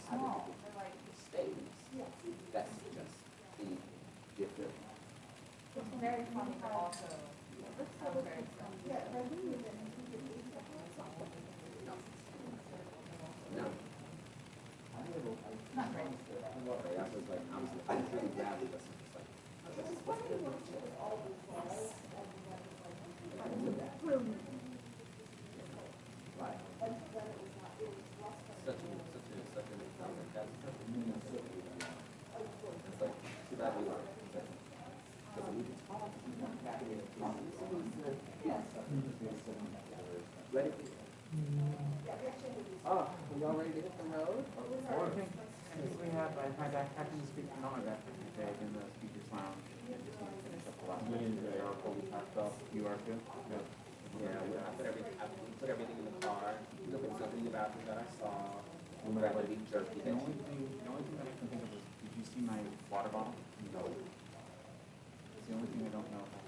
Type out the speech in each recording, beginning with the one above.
small, they're like States. yes. That's just the different. It's very funny, but also very expensive. No. Not great. Okay, I was like, I was really glad with this. It's like, oh, this is what's good. Right. Such an example. That's it's like, too bad we are. Because we can talk. Ready? Oh, are y'all ready to hit the road? Well, I think we have, I happened to speak to Nona that today in the speakers lounge. And just want to finish up the last meeting. They are fully packed up. You are too? Yeah, I put everything in the car. Look at something in the bathroom that I saw. I'm ready to be jerky. The only thing that I can think of is, did you see my water bottle? No. It's the only thing I don't know about.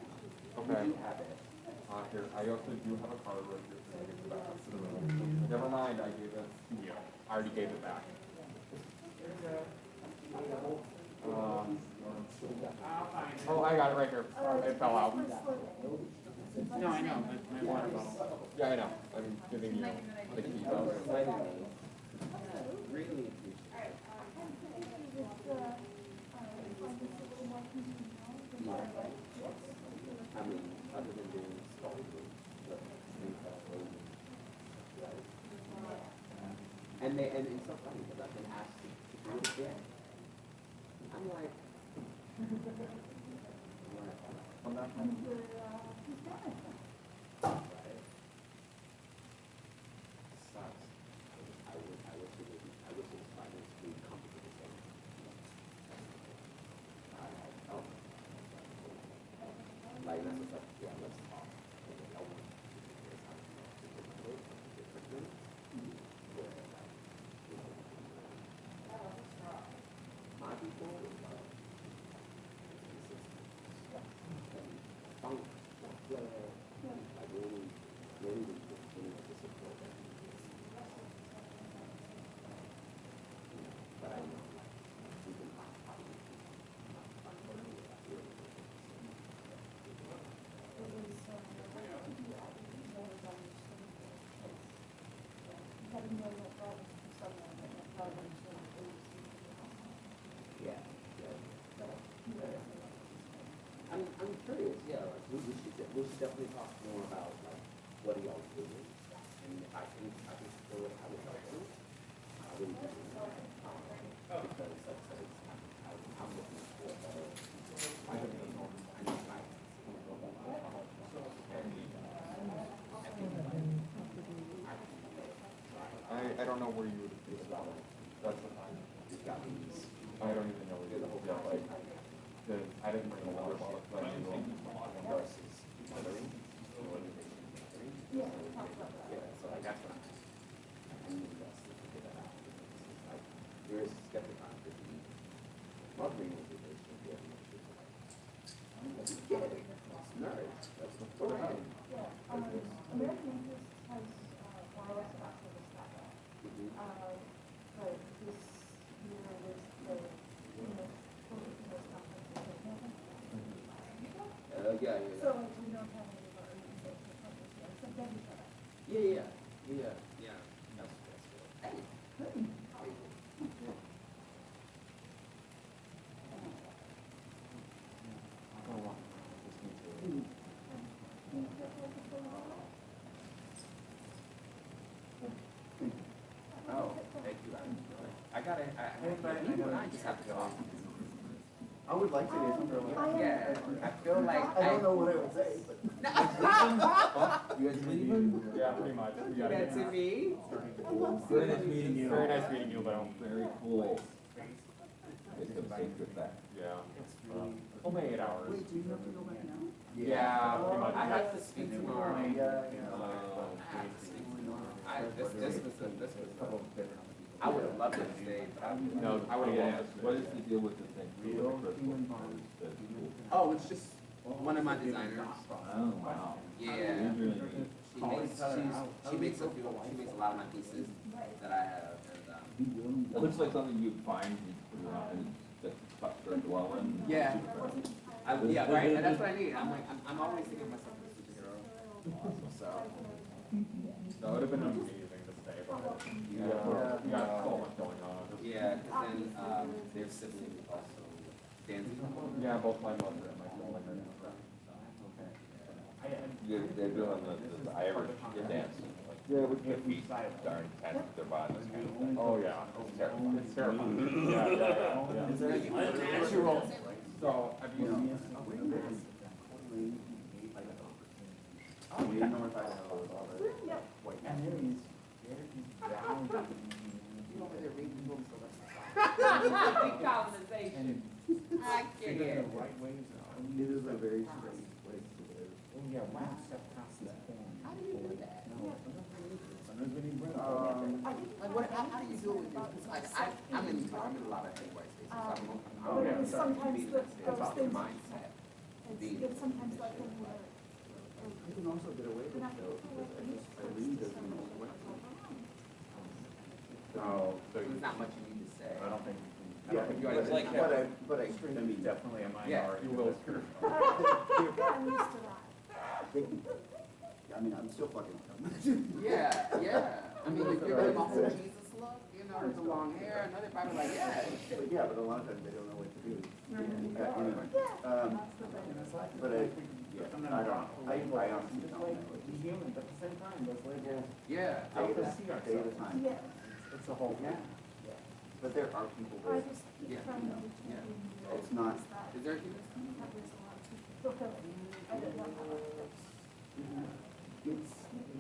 Okay. You do have it. Here, I also do have a card right here. So I get back to the room. Never mind, I gave it to you. I already gave it back. Oh, I got it right here. It fell out. No, I know, my water bottle. Yeah, I know. I'm giving you the key. Really appreciate I mean, other than doing story and it's so funny because I've been asked to do it again. I'm like, I'm not sucks. I wish it was finding to be comfortable. Like that's just like, yeah, let's talk. My people, I really support them. But I know we can yeah. I'm curious, yeah, like we should definitely talk more about like what are y'all doing, and if I can explore it, how would y'all do it? I really do. Because like I said, I'm looking for I don't know where you would do it. That's the time. You've got these. I don't even know where you would do it. Like, I didn't bring a water bottle, but I know Versus mothering. Yeah, so like that's what I need us to figure that out. Like, there is Skepticon for the mothering organization. Get it. It's nerds. That's the point. Yeah, American Interest has wireless access to that. But this year was the Yeah. So we don't have any of our organizations on this yet, except Debbie for that. Yeah. That's good. Hey. I'll go walk around. Oh, thank you. I just have to go. I would like to do something. Yeah, I feel like I don't know what I would say, but. You guys leaving? Yeah, pretty much. We You gotta got get to out. me? Very nice meeting you. Very nice meeting you, but Very cool. It's a big with that. yeah. Only 8 hours. Wait, do you have to go back now? Yeah, pretty much. I have to speak tomorrow. Yeah. This was I would have loved to stay, but I would. No, I would have asked. What is the deal with the thing? Oh, it's just one of my designers. Oh, wow. Yeah. These really neat. She makes a lot of my pieces that I have, and It looks like something you'd find, you'd put it on, and that's stuff to dwell in. Yeah. Yeah, right, and that's what I need, I'm like, I'm always thinking of myself as a superhero, so. That would have been amazing to stay, but you got so much going on. Yeah, cause then, their sibling also dancing. Yeah, both my mother and my sibling are doing that. They're doing the Irish dance. Yeah, with Their feet darn tense with their bodies kind of thing. Oh, yeah. It's terrifying. It's terrifying. Yeah. Is there Natural. So, have you You know, seen? way north Idaho is all the white. And there is down. Colonization. I Figure can't. the right ways are. It is a very strange place to live. Oh, yeah, wax stuff past this form. How do you do that? No, sometimes we need bread. Like, what, how do you do it with your, cause like, I'm in a lot of white spaces, so I don't know. But it is sometimes that those About your things, mindset. it's sometimes like when we're. You can also get away with it though, because Eileen doesn't know what. Oh, so There's not much you need to say. I don't think we Yeah, can. you but already like I I mean, mean, definitely a Yeah. minority. You will. Yeah, I'm used to that. I mean, I'm still fucking with them. Yeah, yeah. I mean, if you're giving a whole Jesus look, you know, with the long hair, another probably like, yeah. Yeah, but a lot of times they don't know what to do. Anyway, but I don't know, I honestly don't know. Be human, but at the same time, those labels, Yeah. help Day us at see a- day at a ourselves. time. Yeah, It's a whole, yeah. But there are people I that, just keep Yeah. trying to. Yeah. it's not, Is there a human? I don't know how it works. it's,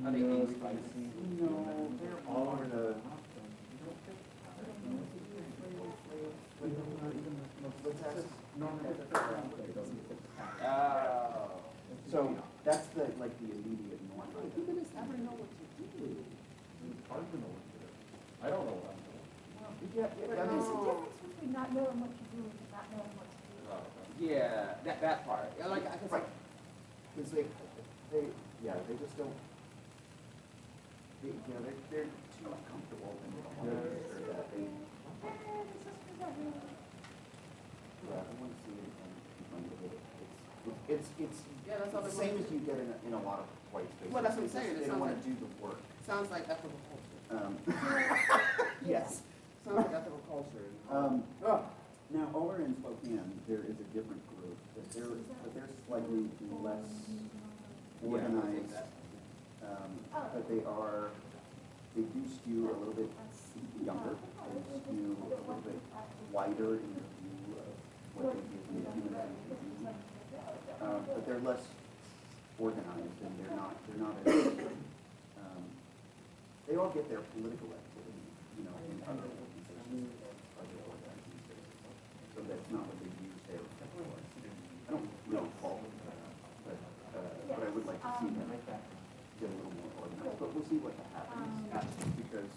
Are they angry by the scene? no, they're all over the, Oh. so that's the, like, the immediate norm. How do people just never know what to do? Hard to know what to do. I don't know what I'm doing. Yeah, But there's a difference between not knowing what you're doing and not knowing what to do. Oh, okay. Yeah, that part. Yeah, like, I guess Right. Because they, yeah, they just don't, they, you know, they're too comfortable in the homes or that they, yeah, I want to see it in front of it. It's, Yeah, that's all the they same want. as you get in a lot of white spaces. Well, that's what I'm It's saying. just It They don't sounds want to like- do the work. Sounds like ethical culture. Yes. Sounds like ethical culture. Now, over in Spokane, there is a different group, but they're slightly less organized. But they do skew a little bit younger, they skew a little bit wider in their view of what they do in the human being. But they're less organized and they're not as, they all get their political activity, you know, in other organizations, other organizing spaces. So that's not what they use their for. I don't really fault them for that, but I would like to see them get a little more organized, but we'll see what happens, because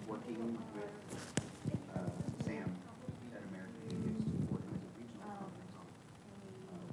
working with, Sam at American Aid is to organize a regional conference.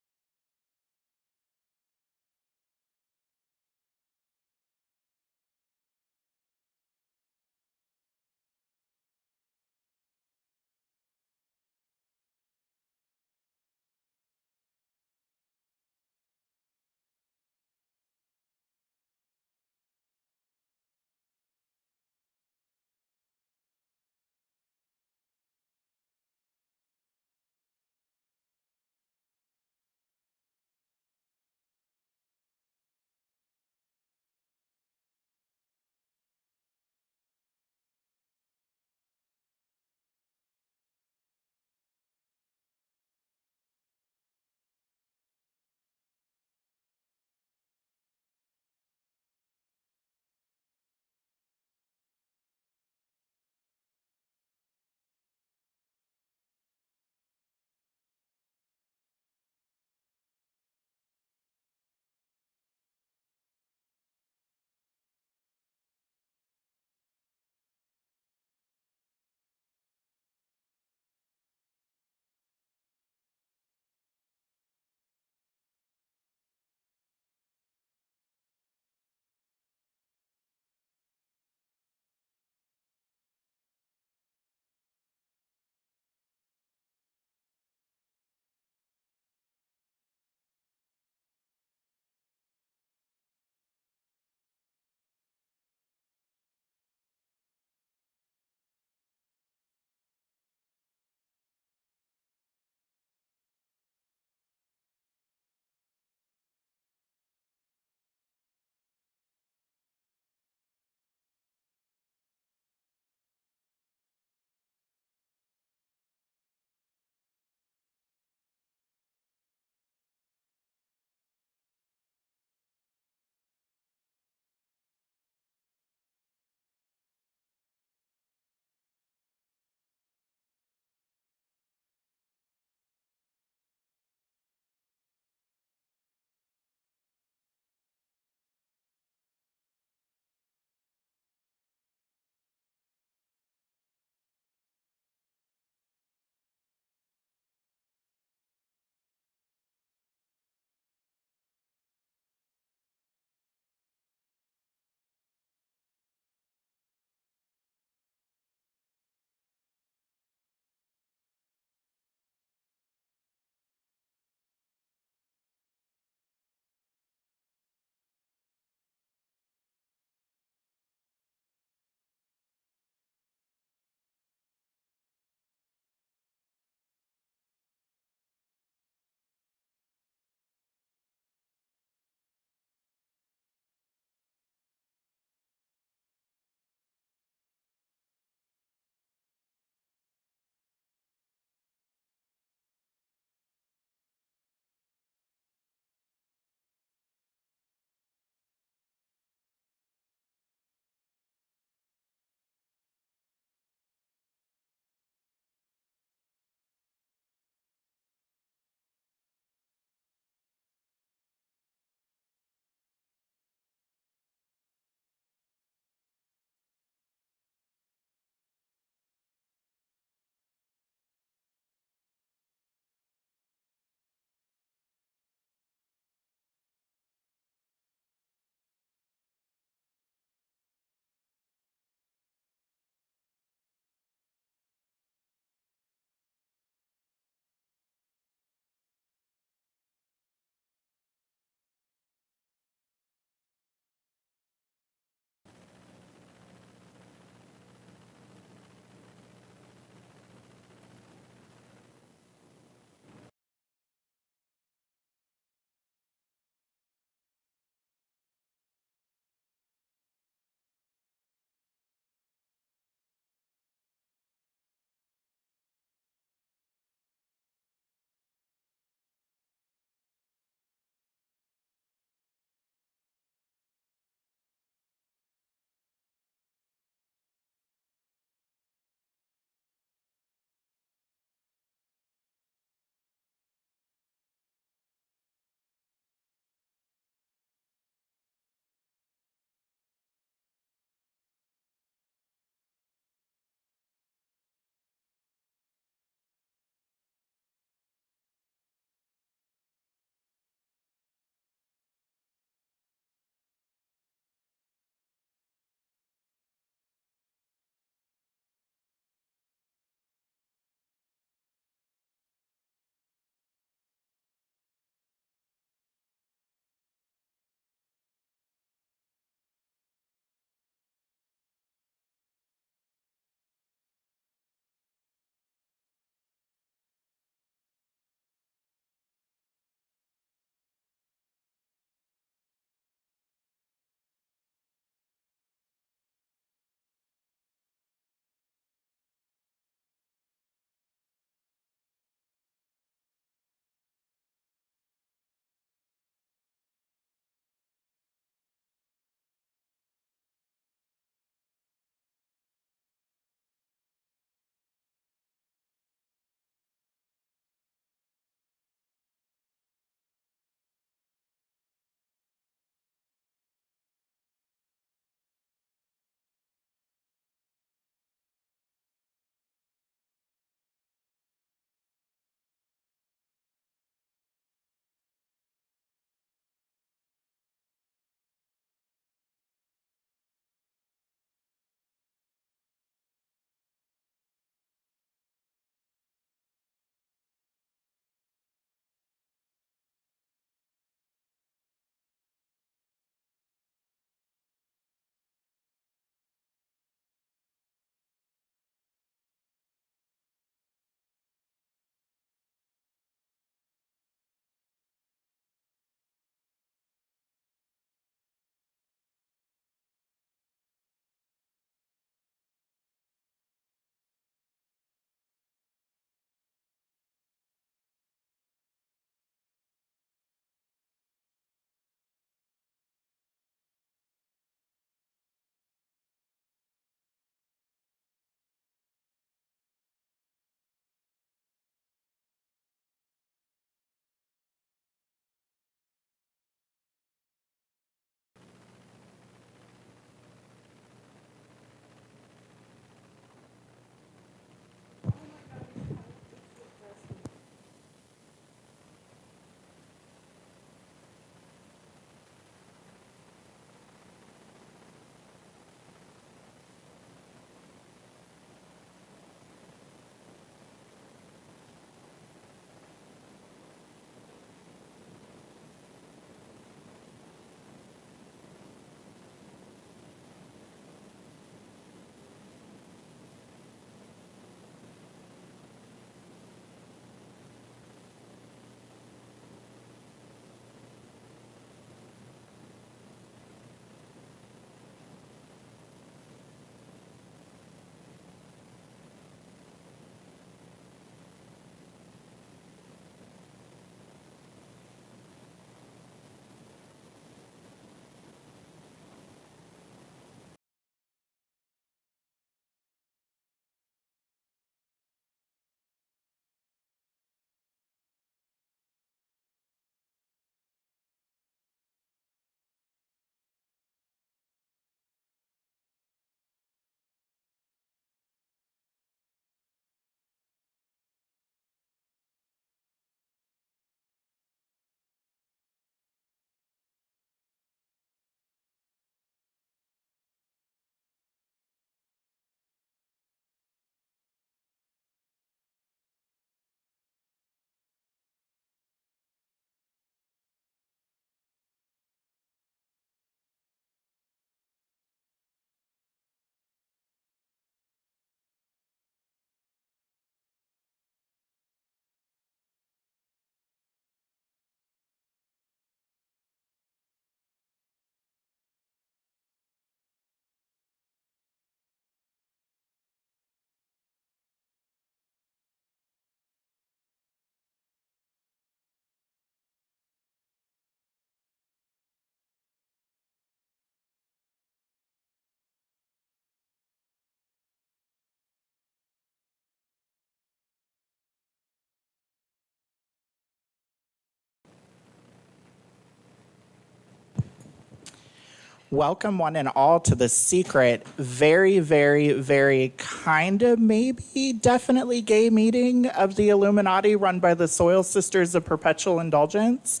Welcome one and all to the secret, very, very, very kind of maybe definitely gay meeting of the Illuminati run by the Soil Sisters of Perpetual Indulgence.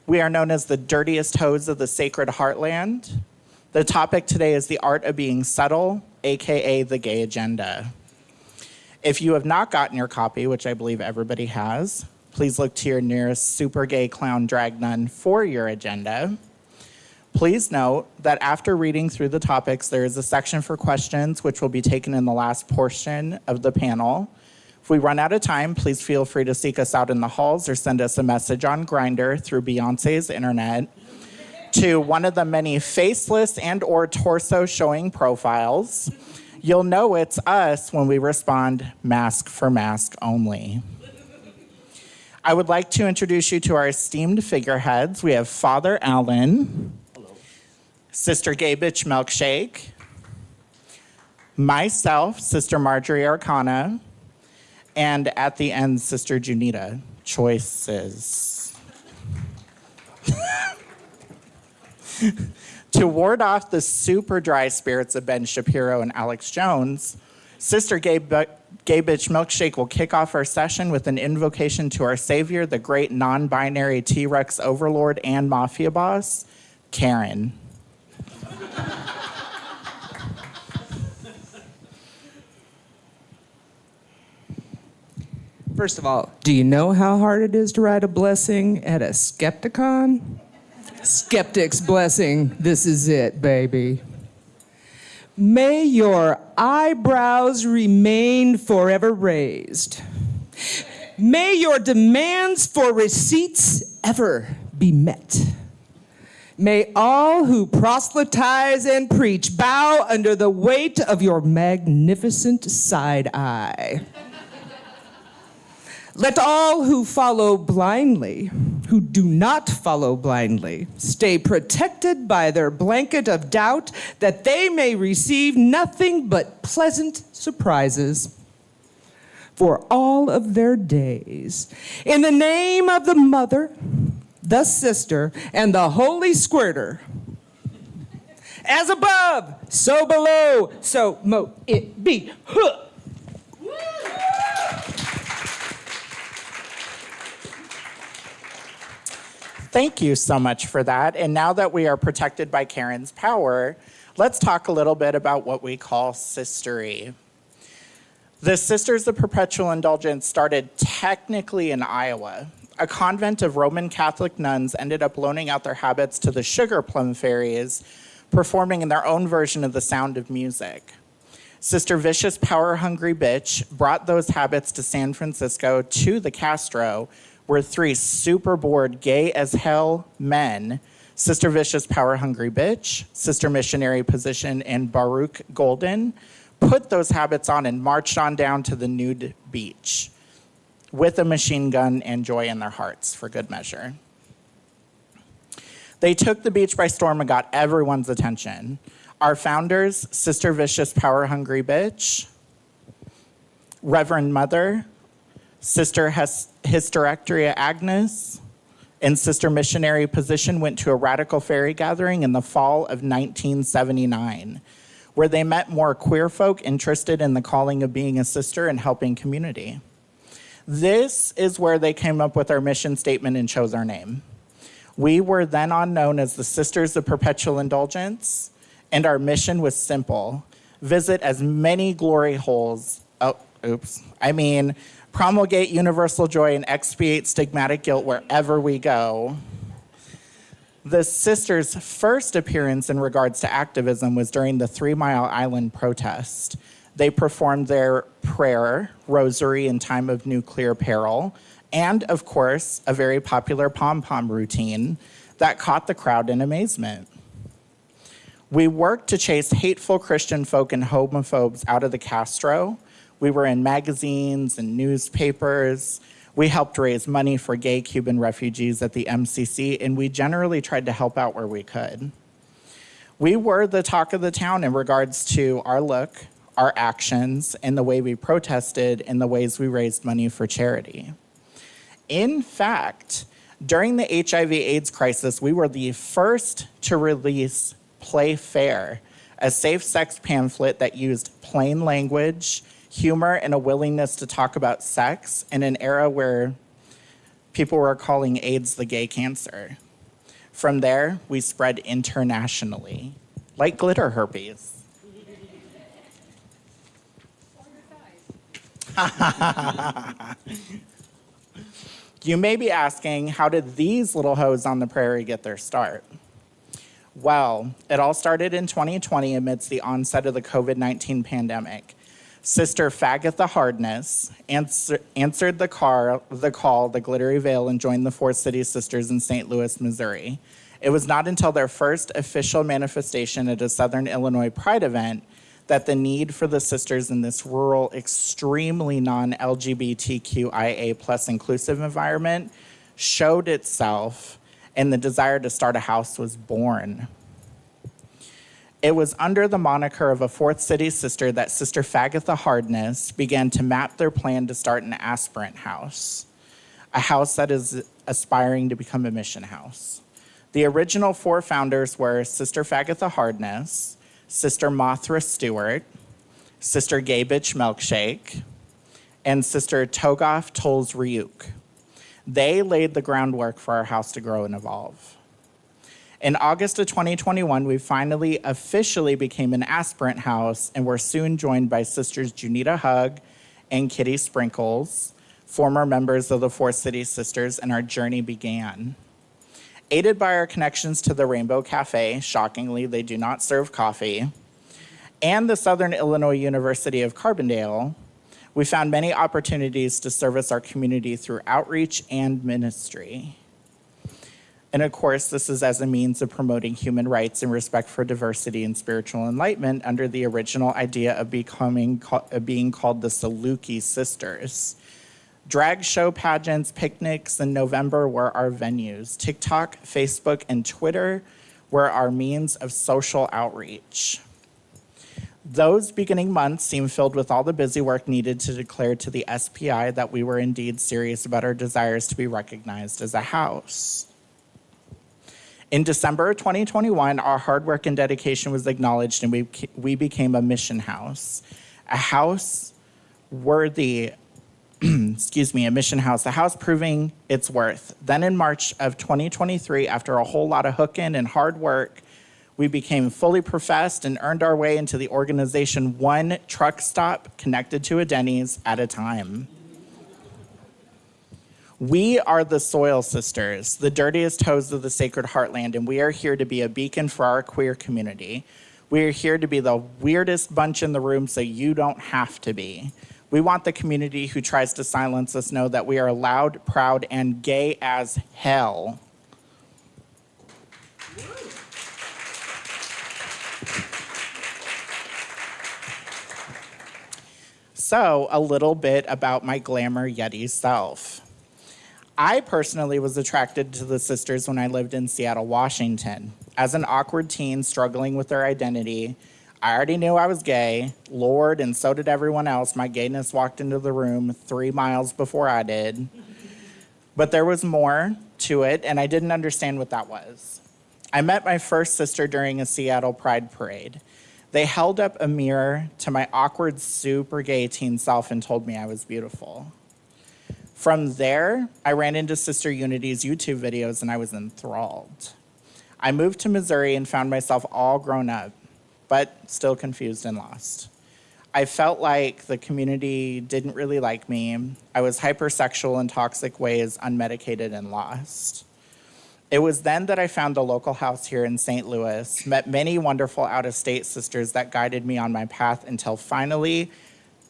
We are known as the dirtiest hoes of the sacred heartland. The topic today is the art of being subtle, aka the gay agenda. If you have not gotten your copy, which I believe everybody has, please look to your nearest super gay clown drag nun for your agenda. Please note that after reading through the topics, there is a section for questions, which will be taken in the last portion of the panel. If we run out of time, please feel free to seek us out in the halls or send us a message on Grindr through Beyonce's internet to one of the many faceless and or torso showing profiles. You'll know it's us when we respond mask for mask only. I would like to introduce you to our esteemed figureheads. We have Father Allen. Sister Gay Bitch Milkshake, myself, Sister Marjorie Arcana, and at the end, Sister Junita. Choices. To ward off the super dry spirits of Ben Shapiro and Alex Jones, Sister Gay Bitch Milkshake will kick off our session with an invocation to our Savior, the great non-binary T-Rex overlord and mafia boss, Karen. First of all, do you know how hard it is to write a blessing at a Skepticon? Skeptic's blessing, this is it, baby. May your eyebrows remain forever raised. May your demands for receipts ever be met. May all who proselytize and preach bow under the weight of your magnificent side eye. Let all who follow blindly, who do not follow blindly, stay protected by their blanket of doubt that they may receive nothing but pleasant surprises for all of their days. In the name of the Mother, the Sister, and the Holy Squirter, as above, so below, so mo it be. Huh. Thank you so much for that. And now that we are protected by Karen's power, let's talk a little bit about what we call sistery. The Sisters of Perpetual Indulgence started technically in Iowa. A convent of Roman Catholic nuns ended up loaning out their habits to the Sugar Plum Fairies, performing in their own version of The Sound of Music. Sister Vicious Power Hungry Bitch brought those habits to San Francisco to the Castro, where three super bored gay as hell men, Sister Vicious Power Hungry Bitch, Sister Missionary Position, and Baruch Golden, put those habits on and marched on down to the nude beach with a machine gun and joy in their hearts, for good measure. They took the beach by storm and got everyone's attention. Our founders, Sister Vicious Power Hungry Bitch, Reverend Mother, Sister Hysterectoria Agnes, and Sister Missionary Position went to a radical fairy gathering in the fall of 1979, where they met more queer folk interested in the calling of being a sister and helping community. This is where they came up with our mission statement and chose our name. We were then on known as the Sisters of Perpetual Indulgence, and our mission was simple: visit as many glory holes, promulgate universal joy and expiate stigmatic guilt wherever we go. The sisters' first appearance in regards to activism was during the 3 Mile Island protest. They performed their prayer, rosary in time of nuclear peril, and, of course, a very popular pom-pom routine that caught the crowd in amazement. We worked to chase hateful Christian folk and homophobes out of the Castro. We were in magazines and newspapers. We helped raise money for gay Cuban refugees at the MCC, and we generally tried to help out where we could. We were the talk of the town in regards to our look, our actions, and the way we protested, and the ways we raised money for charity. In fact, during the HIV/AIDS crisis, we were the first to release Play Fair, a safe sex pamphlet that used plain language, humor, and a willingness to talk about sex in an era where people were calling AIDS the gay cancer. From there, we spread internationally, like glitter herpes. You may be asking, how did these little hoes on the prairie get their start? Well, it all started in 2020 amidst the onset of the COVID-19 pandemic. Sister Fagatha Hardness answered the call, the Glittery Veil, and joined the Four City Sisters in St. Louis, Missouri. It was not until their first official manifestation at a Southern Illinois Pride event that the need for the sisters in this rural, extremely non-LGBTQIA plus inclusive environment showed itself, and the desire to start a house was born. It was under the moniker of a Fourth City Sister that Sister Fagatha Hardness began to map their plan to start an aspirant house, a house that is aspiring to become a mission house. The original four founders were Sister Fagatha Hardness, Sister Mothra Stewart, Sister Gay Bitch Milkshake, and Sister Togoff Tolls Ryuk. They laid the groundwork for our house to grow and evolve. In August of 2021, we finally officially became an aspirant house and were soon joined by Sisters Junita Hug and Kitty Sprinkles, former members of the Four City Sisters, and our journey began. Aided by our connections to the Rainbow Cafe, shockingly, they do not serve coffee, and the Southern Illinois University of Carbondale, we found many opportunities to service our community through outreach and ministry. And of course, this is as a means of promoting human rights and respect for diversity and spiritual enlightenment under the original idea of being called the Saluki Sisters. Drag show pageants, picnics in November were our venues. TikTok, Facebook, and Twitter were our means of social outreach. Those beginning months seemed filled with all the busy work needed to declare to the SPI that we were indeed serious about our desires to be recognized as a house. In December 2021, our hard work and dedication was acknowledged, and we became a mission house, a house worthy, a mission house, a house proving its worth. Then in March of 2023, after a whole lot of hooking and hard work, we became fully professed and earned our way into the organization, one truck stop connected to a Denny's at a time. We are the Soil Sisters, the dirtiest hoes of the Sacred Heartland, and we are here to be a beacon for our queer community. We are here to be the weirdest bunch in the room so you don't have to be. We want the community who tries to silence us know that we are loud, proud, and gay as hell. So, a little bit about my glamour Yeti self. I personally was attracted to the sisters when I lived in Seattle, Washington. As an awkward teen struggling with their identity, I already knew I was gay. Lord, and so did everyone else. My gayness walked into the room 3 miles before I did. But there was more to it, and I didn't understand what that was. I met my first sister during a Seattle Pride parade. They held up a mirror to my awkward, super gay teen self and told me I was beautiful. From there, I ran into Sister Unity's YouTube videos and I was enthralled. I moved to Missouri and found myself all grown up, but still confused and lost. I felt like the community didn't really like me. I was hypersexual in toxic ways, unmedicated and lost. It was then that I found the local house here in St. Louis, met many wonderful out-of-state sisters that guided me on my path until finally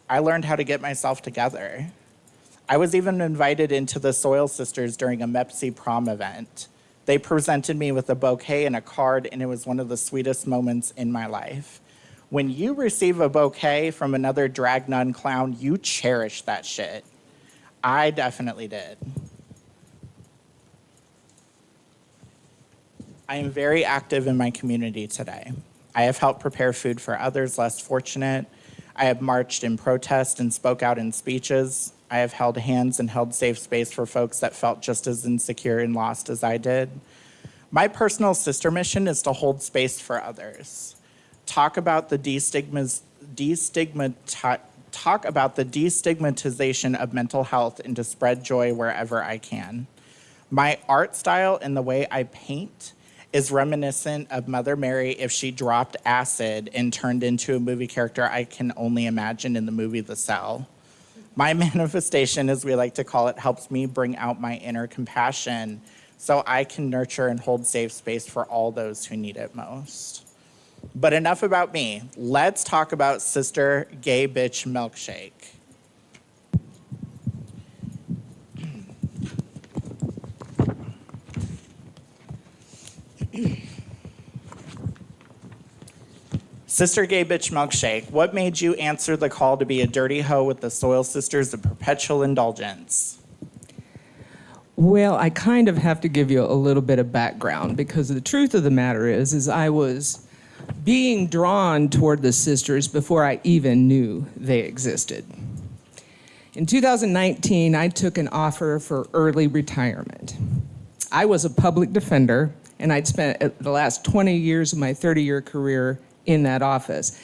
I learned how to get myself together. I was even invited into the Soil Sisters during a MEPC prom event. They presented me with a bouquet and a card, and it was one of the sweetest moments in my life. When you receive a bouquet from another drag nun clown, you cherish that shit. I definitely did. I am very active in my community today. I have helped prepare food for others less fortunate. I have marched in protest and spoke out in speeches. I have held hands and held safe space for folks that felt just as insecure and lost as I did. My personal sister mission is to hold space for others. Talk about the destigmatization of mental health and to spread joy wherever I can. My art style and the way I paint is reminiscent of Mother Mary if she dropped acid and turned into a movie character I can only imagine in the movie The Cell. My manifestation, as we like to call it, helps me bring out my inner compassion so I can nurture and hold safe space for all those who need it most. But enough about me. Let's talk about Sister Gay Bitch Milkshake. Sister Gay Bitch Milkshake, what made you answer the call to be a dirty hoe with the Soil Sisters of Perpetual Indulgence? Well, I kind of have to give you a little bit of background because the truth of the matter is I was being drawn toward the sisters before I even knew they existed. In 2019, I took an offer for early retirement. I was a public defender, and I'd spent the last 20 years of my 30-year career in that office.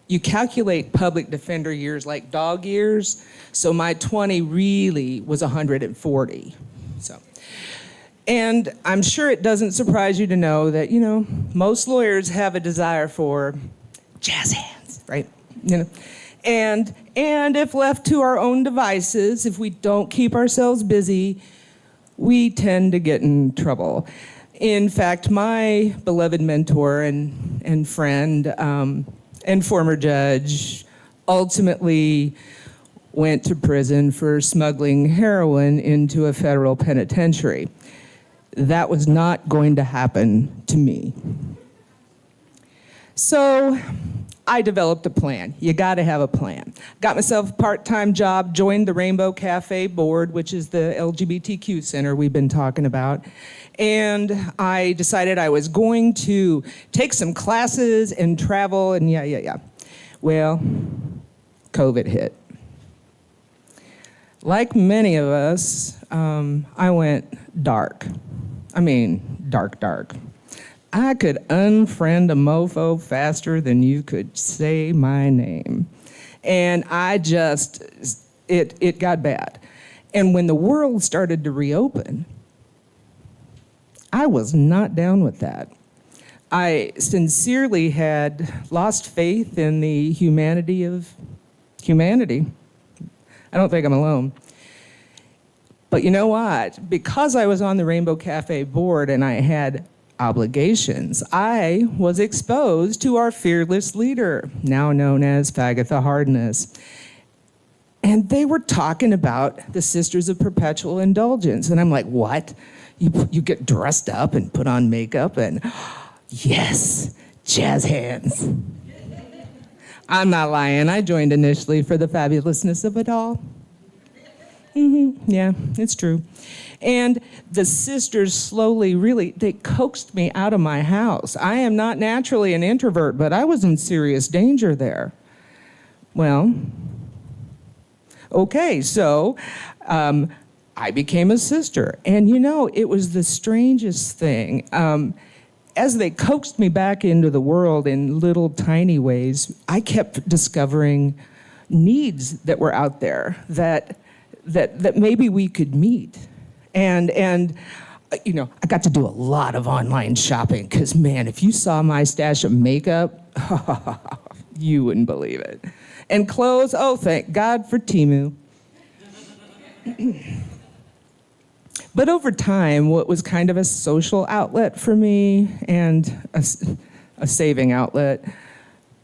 You calculate public defender years like dog years, so my 20 really was 140. And I'm sure it doesn't surprise you to know that, most lawyers have a desire for jazz hands, right? And if left to our own devices, if we don't keep ourselves busy, we tend to get in trouble. In fact, my beloved mentor and friend and former judge ultimately went to prison for smuggling heroin into a federal penitentiary. That was not going to happen to me. So I developed a plan. You gotta have a plan. Got myself a part-time job, joined the Rainbow Cafe board, which is the LGBTQ center we've been talking about. And I decided I was going to take some classes and travel and yeah. Well, COVID hit. Like many of us, I went dark. I mean, dark. I could unfriend a mofo faster than you could say my name. And I just, it got bad. And when the world started to reopen, I was not down with that. I sincerely had lost faith in the humanity of humanity. I don't think I'm alone. But you know what? Because I was on the Rainbow Cafe board and I had obligations, I was exposed to our fearless leader, now known as Fagatha Hardness. And they were talking about the Sisters of Perpetual Indulgence. And I'm like, what? You get dressed up and put on makeup and, yes, jazz hands. I'm not lying. I joined initially for the fabulousness of it all. Yeah, it's true. And the sisters slowly, really, they coaxed me out of my house. I am not naturally an introvert, but I was in serious danger there. Well, okay, so I became a sister. And it was the strangest thing. As they coaxed me back into the world in little tiny ways, I kept discovering needs that were out there that maybe we could meet. And I got to do a lot of online shopping because, man, if you saw my stash of makeup, you wouldn't believe it. And clothes, oh, thank God for Temu. But over time, what was kind of a social outlet for me and a saving outlet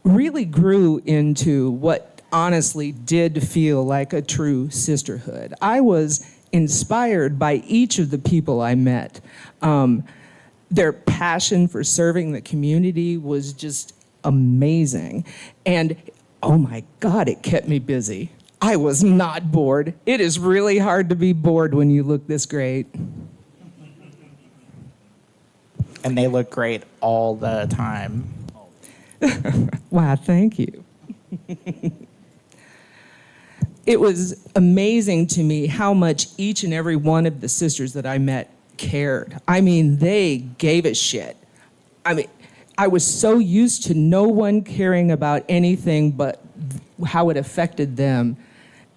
really grew into what honestly did feel like a true sisterhood. I was inspired by each of the people I met. Their passion for serving the community was just amazing. And oh my God, it kept me busy. I was not bored. It is really hard to be bored when you look this great. And they look great all the time. Wow, thank you. It was amazing to me how much each and every one of the sisters that I met cared. I mean, they gave a shit. I mean, I was so used to no one caring about anything but how it affected them.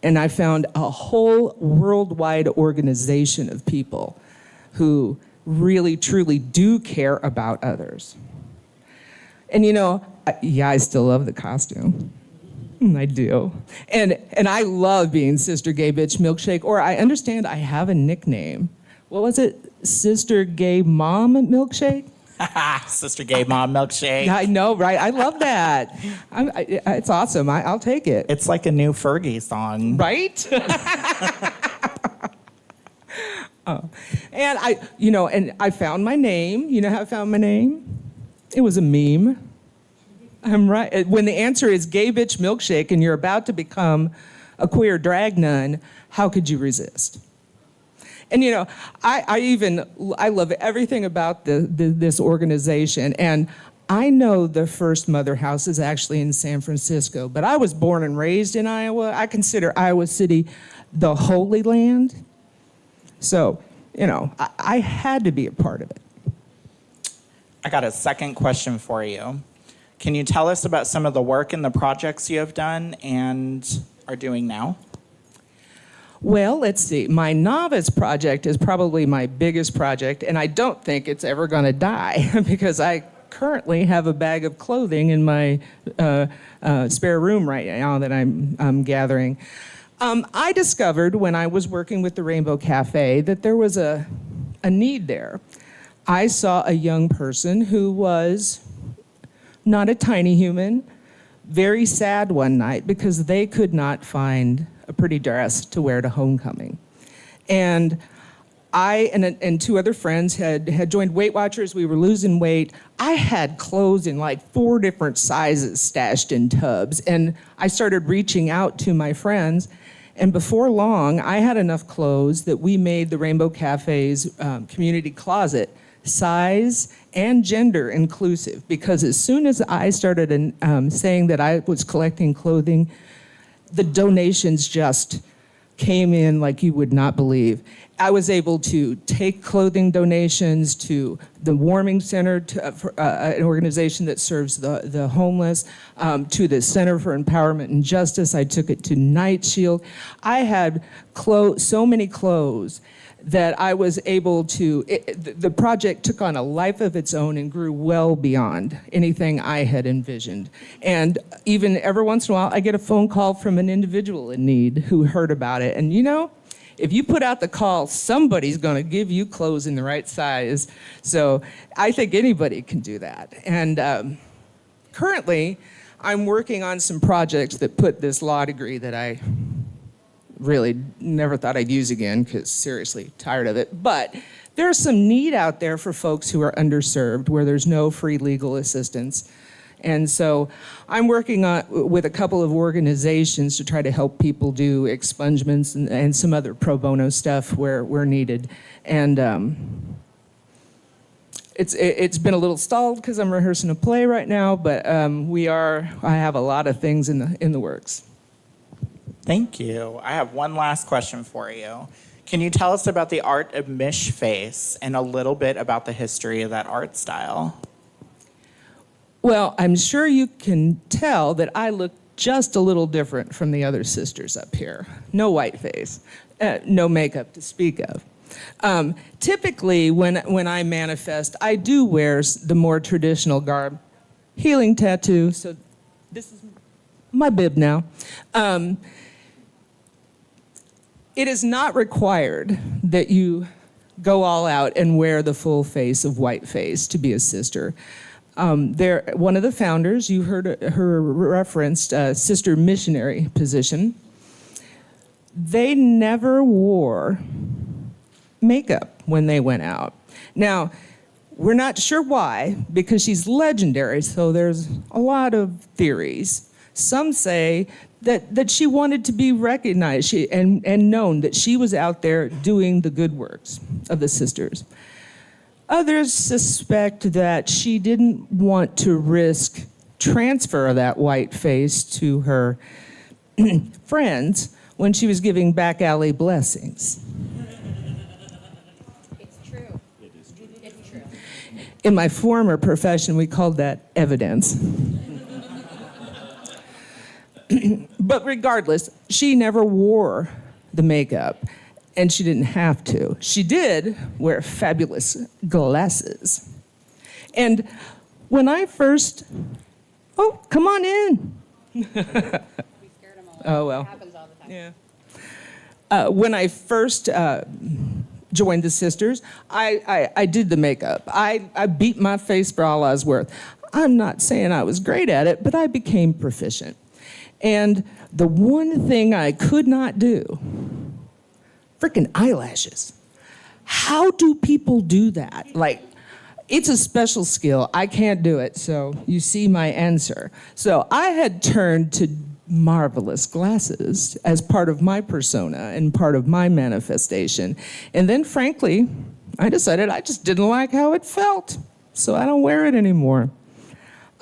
And I found a whole worldwide organization of people who really, truly do care about others. And you know, I still love the costume. I do. And I love being Sister Gay Bitch Milkshake, or I understand I have a nickname. What was it? Sister Gay Mom Milkshake? Sister Gay Mom Milkshake. I know, right? I love that. It's awesome. I'll take it. It's like a new Fergie song. Right? And I found my name. You know how I found my name? It was a meme. I'm right. When the answer is Gay Bitch Milkshake and you're about to become a queer drag nun, how could you resist? And you know, I love everything about this organization. And I know the first mother house is actually in San Francisco, but I was born and raised in Iowa. I consider Iowa City the Holy Land. So, you know, I had to be a part of it. I got a second question for you. Can you tell us about some of the work and the projects you have done and are doing now? Well, let's see. My novice project is probably my biggest project, and I don't think it's ever going to die because I currently have a bag of clothing in my spare room right now that I'm gathering. I discovered when I was working with the Rainbow Cafe that there was a need there. I saw a young person who was not a tiny human, very sad one night because they could not find a pretty dress to wear to homecoming. And I and two other friends had joined Weight Watchers. We were losing weight. I had clothes in like 4 different sizes stashed in tubs. And I started reaching out to my friends. And before long, I had enough clothes that we made the Rainbow Cafe's community closet size and gender inclusive. Because as soon as I started saying that I was collecting clothing, the donations just came in like you would not believe. I was able to take clothing donations to the Warming Center, to an organization that serves the homeless, to the Center for Empowerment and Justice. I took it to Night Shield. I had so many clothes that I was able to, the project took on a life of its own and grew well beyond anything I had envisioned. And even every once in a while, I get a phone call from an individual in need who heard about it. And you know, if you put out the call, somebody's gonna give you clothes in the right size. So I think anybody can do that. And currently, I'm working on some projects that put this law degree that I really never thought I'd use again, because seriously, tired of it. But there's some need out there for folks who are underserved, where there's no free legal assistance. And so I'm working with a couple of organizations to try to help people do expungements and some other pro bono stuff where needed. And it's been a little stalled because I'm rehearsing a play right now, but I have a lot of things in the works. Thank you. I have one last question for you. Can you tell us about the art of Mish Face and a little bit about the history of that art style? Well, I'm sure you can tell that I look just a little different from the other sisters up here. No white face, no makeup to speak of. Typically, when I manifest, I do wear the more traditional garb. Healing tattoo, so this is my bib now. It is not required that you go all out and wear the full face of white face to be a sister. One of the founders, you heard her referenced sister missionary position. They never wore makeup when they went out. Now, we're not sure why, because she's legendary, so there's a lot of theories. Some say that she wanted to be recognized and known that she was out there doing the good works of the sisters. Others suspect that she didn't want to risk transfer of that white face to her friends when she was giving back alley blessings. It's true. In my former profession, we called that evidence. But regardless, she never wore the makeup, and she didn't have to. She did wear fabulous glasses. And when I first, oh, come on in. We scared them all. Oh, well. It happens all the time. Yeah. When I first joined the sisters, I did the makeup. I beat my face for all I was worth. I'm not saying I was great at it, but I became proficient. And the one thing I could not do, freaking eyelashes. How do people do that? Like, it's a special skill. I can't do it, so you see my answer. So I had turned to marvelous glasses as part of my persona and part of my manifestation. And then, frankly, I decided I just didn't like how it felt, so I don't wear it anymore.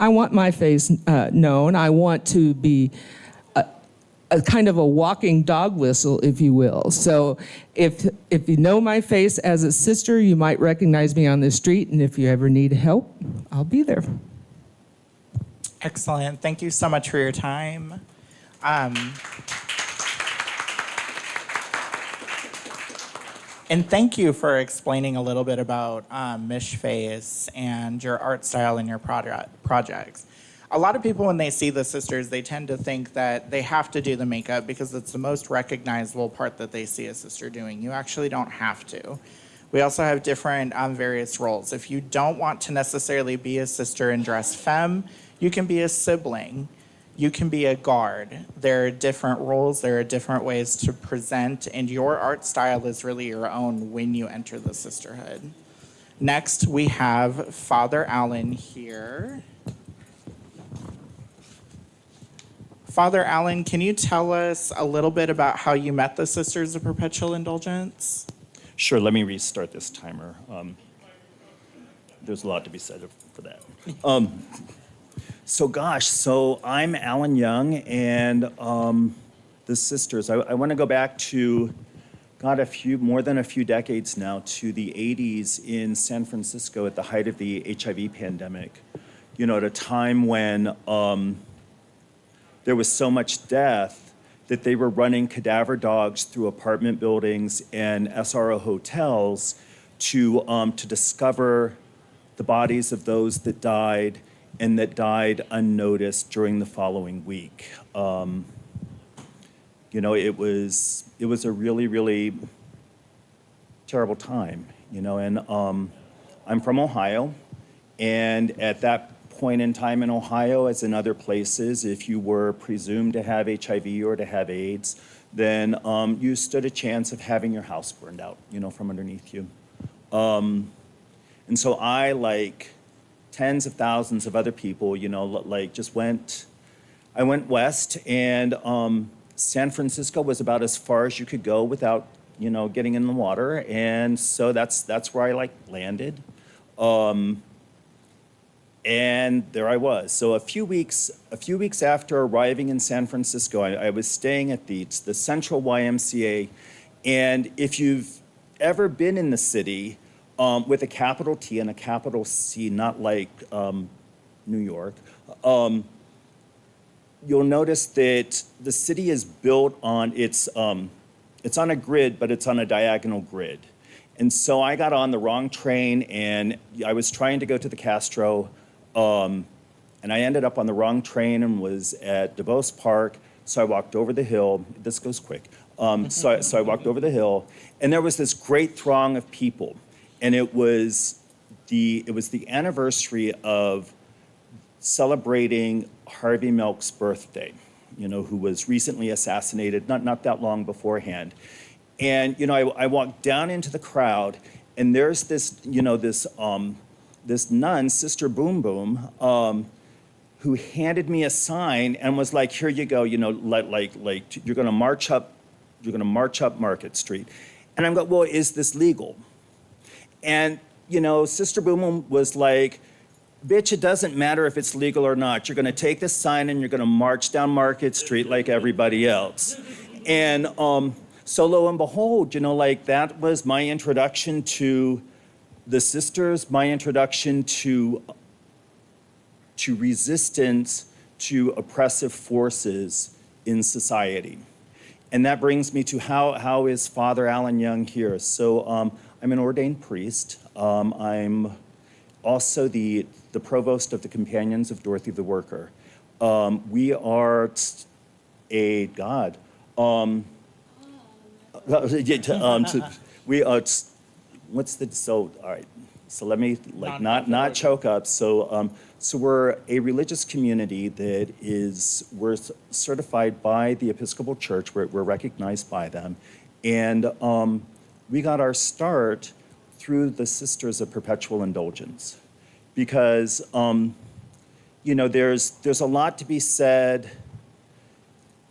I want my face known. I want to be a kind of a walking dog whistle, if you will. So if you know my face as a sister, you might recognize me on the street, and if you ever need help, I'll be there. Excellent. Thank you so much for your time. And thank you for explaining a little bit about Mish Face and your art style and your projects. A lot of people, when they see the sisters, they tend to think that they have to do the makeup because it's the most recognizable part that they see a sister doing. You actually don't have to. We also have different various roles. If you don't want to necessarily be a sister and dress femme, you can be a sibling. You can be a guard. There are different roles. There are different ways to present, and your art style is really your own when you enter the sisterhood. Next, we have Father Allen here. Father Allen, can you tell us a little bit about how you met the Sisters of Perpetual Indulgence? Sure, let me restart this timer. There's a lot to be said for that. So I'm Alan Young, and the sisters, I want to go back to, more than a few decades now, to the 80s in San Francisco at the height of the HIV pandemic. You know, at a time when there was so much death that they were running cadaver dogs through apartment buildings and SRO hotels to discover the bodies of those that died and that died unnoticed during the following week. You know, it was a really, really terrible time, you know, and I'm from Ohio, and at that point in time in Ohio, as in other places, if you were presumed to have HIV or to have AIDS, then you stood a chance of having your house burned out, you know, from underneath you. And so I, like tens of thousands of other people, you know, like I went west, and San Francisco was about as far as you could go without, you know, getting in the water, and so that's where I landed. And there I was. So a few weeks after arriving in San Francisco, I was staying at the Central YMCA. And if you've ever been in the city with a capital T and a capital C, not like New York, you'll notice that the city is built on it's on a grid, but it's on a diagonal grid. And so I got on the wrong train, and I was trying to go to the Castro. And I ended up on the wrong train and was at DuBose Park, so I walked over the hill. This goes quick. So I walked over the hill, and there was this great throng of people, and it was the anniversary of celebrating Harvey Milk's birthday, you know, who was recently assassinated not that long beforehand. And you know, I walked down into the crowd, and there's this, you know, this nun, Sister Boom Boom, who handed me a sign and was like, "Here you go, you know, like you're going to march up Market Street." And I'm going, "Well, is this legal?" And you know, Sister Boom Boom was like, "Bitch, it doesn't matter if it's legal or not. You're going to take this sign and you're going to march down Market Street like everybody else." And so lo and behold, you know, like that was my introduction to the sisters, my introduction to resistance to oppressive forces in society. And that brings me to how is Father Alan Young here? So I'm an ordained priest. I'm also the provost of the Companions of Dorothy the Worker. We are we are, what's the, so, all right. So let me, like, not choke up. So, so we're a religious community that we're certified by the Episcopal Church. We're recognized by them. And we got our start through the Sisters of Perpetual Indulgence. Because, you know, there's a lot to be said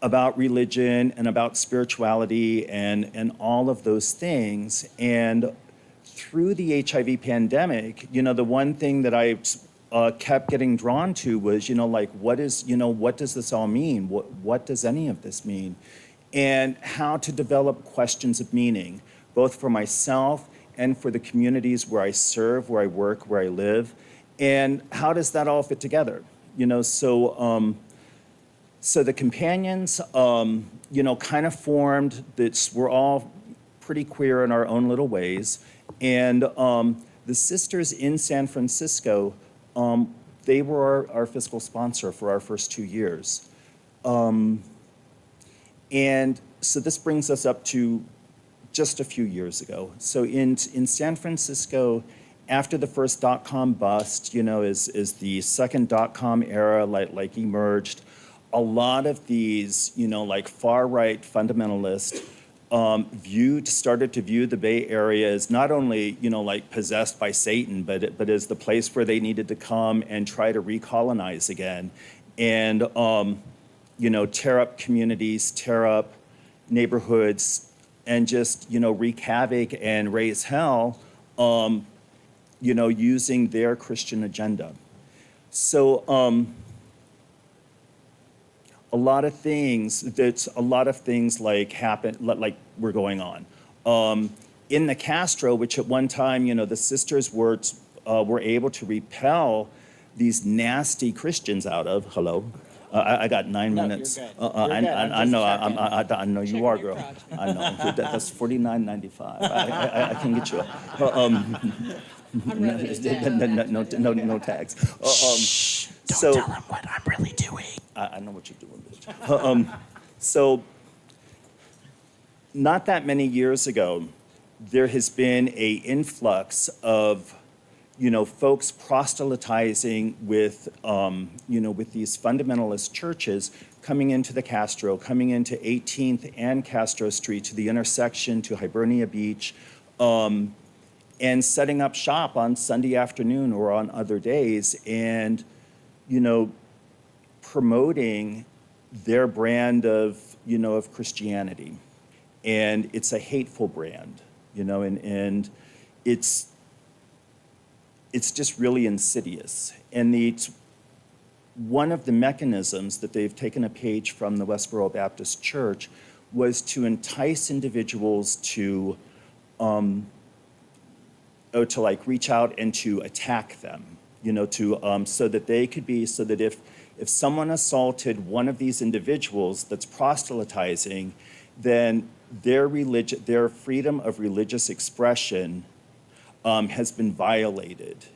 about religion and about spirituality and all of those things. And through the HIV pandemic, you know, the one thing that I kept getting drawn to was, you know, like, what does this all mean? What does any of this mean? And how to develop questions of meaning, both for myself and for the communities where I serve, where I work, where I live. And how does that all fit together? You know, so, so the Companions, you know, kind of formed, we're all pretty queer in our own little ways. And the sisters in San Francisco, they were our fiscal sponsor for our first 2 years. And so this brings us up to just a few years ago. So in San Francisco, after the first dot-com bust, you know, as the second dot-com era like emerged, a lot of these, you know, like far-right fundamentalists started to view the Bay Area as not only, you know, like possessed by Satan, but as the place where they needed to come and try to recolonize again, and you know, tear up communities, tear up neighborhoods, and just, you know, wreak havoc and raise hell, you know, using their Christian agenda. So a lot of things like were going on. In the Castro, which at one time, you know, the sisters were able to repel these nasty Christians out of. Hello, I got 9 minutes. You're good. I know. I know you are, girl. crotch. I know. That's $49.95. I can get you. I'm ready to No tags. Don't So- tell him what I'm really doing. I know what you're doing, bitch. So, not that many years ago, there has been a influx of, you know, folks proselytizing with, you know, with these fundamentalist churches coming into the Castro, coming into 18th and Castro Street to the intersection to Hibernia Beach, and setting up shop on Sunday afternoon or on other days, and, you know, promoting their brand of, you know, of Christianity. And it's a hateful brand, you know, and it's just really insidious. And one of the mechanisms that they've taken a page from the Westboro Baptist Church was to entice individuals to like reach out and to attack them, you know, so that they could be, so that if someone assaulted one of these individuals that's proselytizing, then their freedom of religious expression has been violated.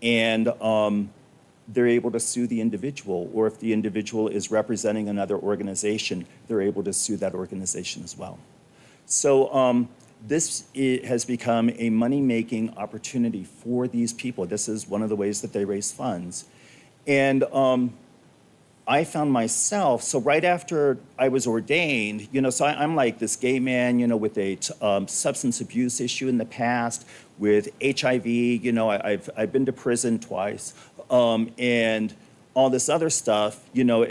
And they're able to sue the individual, or if the individual is representing another organization, they're able to sue that organization as well. So this has become a money-making opportunity for these people. This is one of the ways that they raise funds. And I found myself, so right after I was ordained, you know, so I'm like this gay man, you know, with a substance abuse issue in the past, with HIV, you know, I've been to prison twice, and all this other stuff, you know,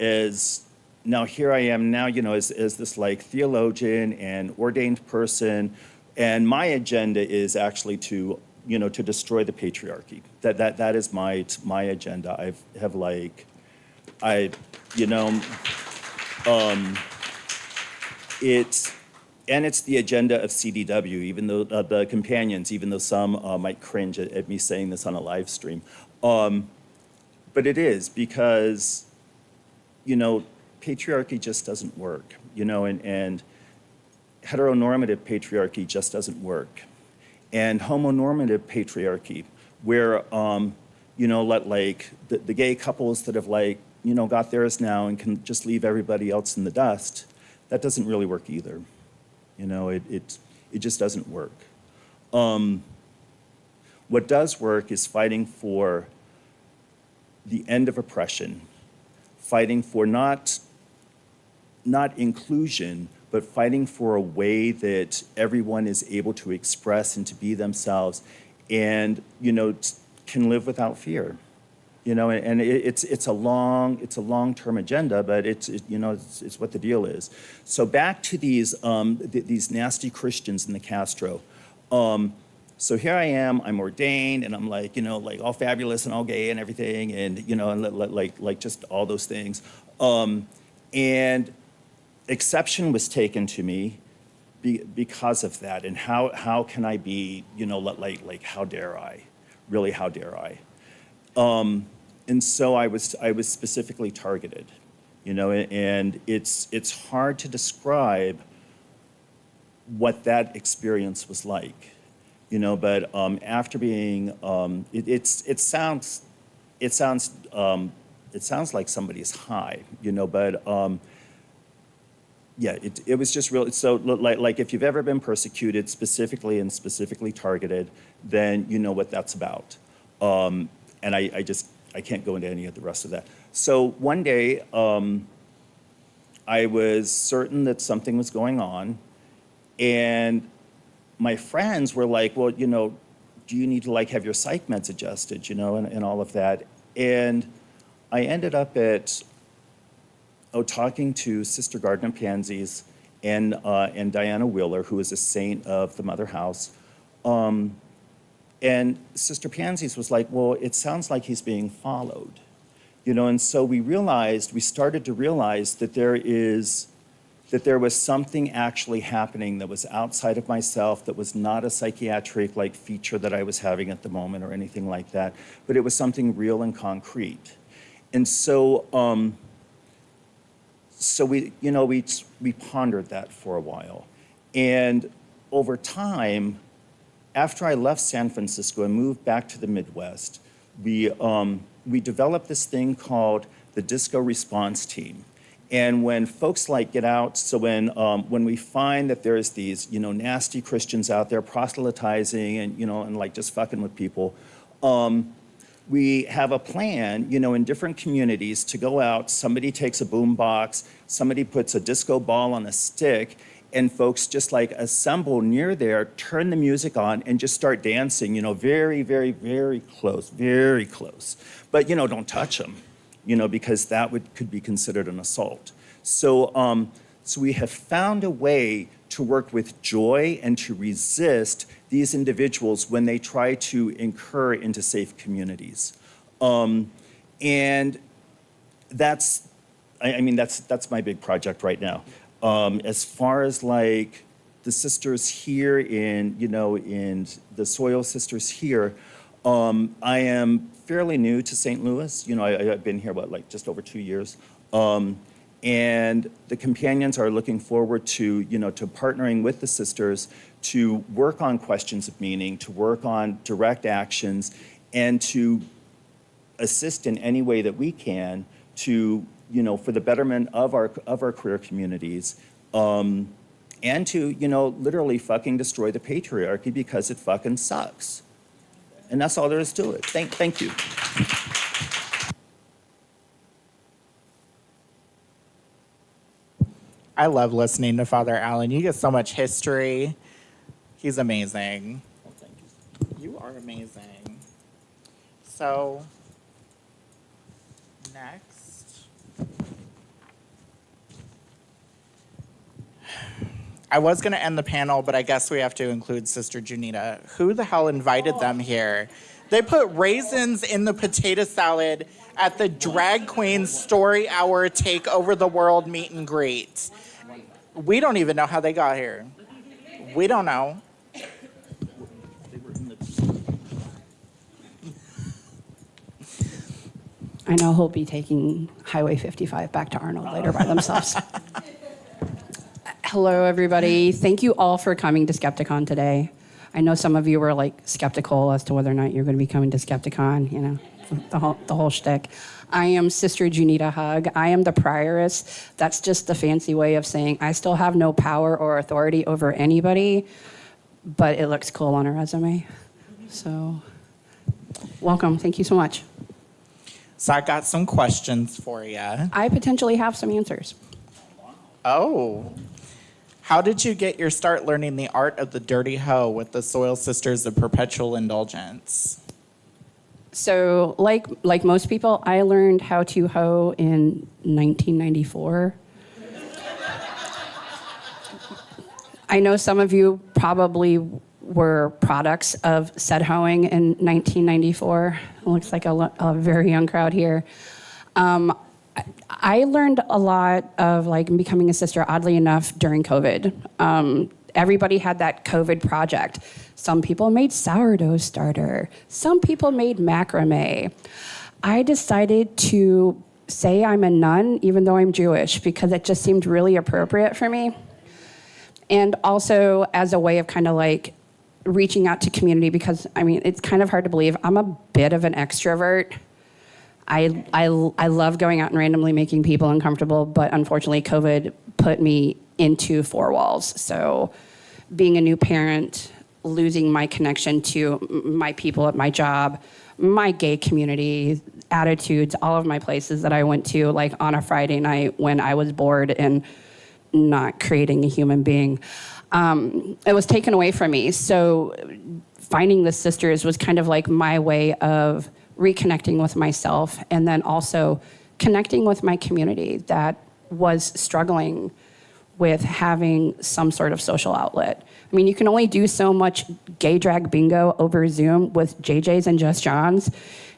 now here I am now, you know, as this like theologian and ordained person, and my agenda is actually to, you know, to destroy the patriarchy. That is my agenda. you know, it's the agenda of CDW, even though the companions, even though some might cringe at me saying this on a live stream. But it is because, patriarchy just doesn't work, and heteronormative patriarchy just doesn't work. And homonormative patriarchy, where, like the gay couples that have got theirs now and can just leave everybody else in the dust, that doesn't really work either. It just doesn't work. What does work is fighting for the end of oppression, fighting for not inclusion, but fighting for a way that everyone is able to express and to be themselves and, can live without fear. And it's a long-term agenda, but it's what the deal is. So back to these nasty Christians in the Castro. So here I am, I'm ordained, and I'm all fabulous and all gay and everything, and and just all those things. And exception was taken to me because of that. And how can I be, how dare I? Really, how dare I? And so I was specifically targeted, and it's hard to describe what that experience was like, but after being, it sounds like somebody's high, but yeah, it was just really, so like if you've ever been persecuted specifically targeted, then you know what that's about. And I can't go into any of the rest of that. So one day, I was certain that something was going on, and my friends were like, well, do you need to have your psych meds adjusted, and all of that. And I ended up talking to Sister Gardner Pansies and Diana Wheeler, who is a saint of the Mother House. And Sister Pansies was like, well, it sounds like he's being followed. And so we started to realize that there was something actually happening that was outside of myself, that was not a psychiatric feature that I was having at the moment or anything like that, but it was something real and concrete. And so, we pondered that for a while. And over time, after I left San Francisco and moved back to the Midwest, we developed this thing called the Disco Response Team. And when folks get out, so when we find that there's these, nasty Christians out there proselytizing and, and just fucking with people, we have a plan, in different communities to go out. Somebody takes a boom box, somebody puts a disco ball on a stick, and folks just assemble near there, turn the music on, and just start dancing, very, very, very close, very close. But, don't touch them, because that could be considered an assault. So, so we have found a way to work with joy and to resist these individuals when they try to incur into safe communities. And that's my big project right now. As far as the sisters here in the Soil Sisters here, I am fairly new to St. Louis. I've been here, just over 2 years. And the companions are looking forward to, to partnering with the sisters to work on questions of meaning, to work on direct actions, and to assist in any way that we can to, for the betterment of our queer communities, and to, literally fucking destroy the patriarchy because it fucking sucks. And that's all there is to it. Thank you. I love listening to Father Allen. You get so much history. He's amazing. Well, thank you. You are amazing. So, next. I was going to end the panel, but I guess we have to include Sister Junita. Who the hell invited them here? They put raisins in the potato salad at the Drag Queen Story Hour Take Over the World meet and greet. We don't even know how they got here. We don't know. I know he'll be taking Highway 55 back to Arnold later by themselves. Hello, everybody. Thank you all for coming to Skepticon today. I know some of you were like skeptical as to whether or not you're going to be coming to Skepticon, you know, the whole shtick. I am Sister Junita Hug. I am the prioress. That's just the fancy way of saying I still have no power or authority over anybody, but it looks cool on a resume. So, welcome. Thank you so much. So I got some questions for you. I potentially have some answers. Oh. How did you get your start learning the art of the dirty hoe with the Soil Sisters of Perpetual Indulgence? So, like most people, I learned how to hoe in 1994. I know some of you probably were products of said hoeing in 1994. It looks like a very young crowd here. I learned a lot of becoming a sister, oddly enough, during COVID. Everybody had that COVID project. Some people made sourdough starter. Some people made macrame. I decided to say I'm a nun, even though I'm Jewish, because it just seemed really appropriate for me. And also as a way of kind of reaching out to community, because I mean, it's kind of hard to believe. I'm a bit of an extrovert. I love going out and randomly making people uncomfortable, but unfortunately COVID put me into four walls. So being a new parent, losing my connection to my people at my job, my gay community, attitudes, all of my places that I went to on a Friday night when I was bored and not creating a human being. It was taken away from me. So finding the sisters was kind of my way of reconnecting with myself and then also connecting with my community that was struggling with having some sort of social outlet. I mean, you can only do so much gay drag bingo over Zoom with JJs and Just Johns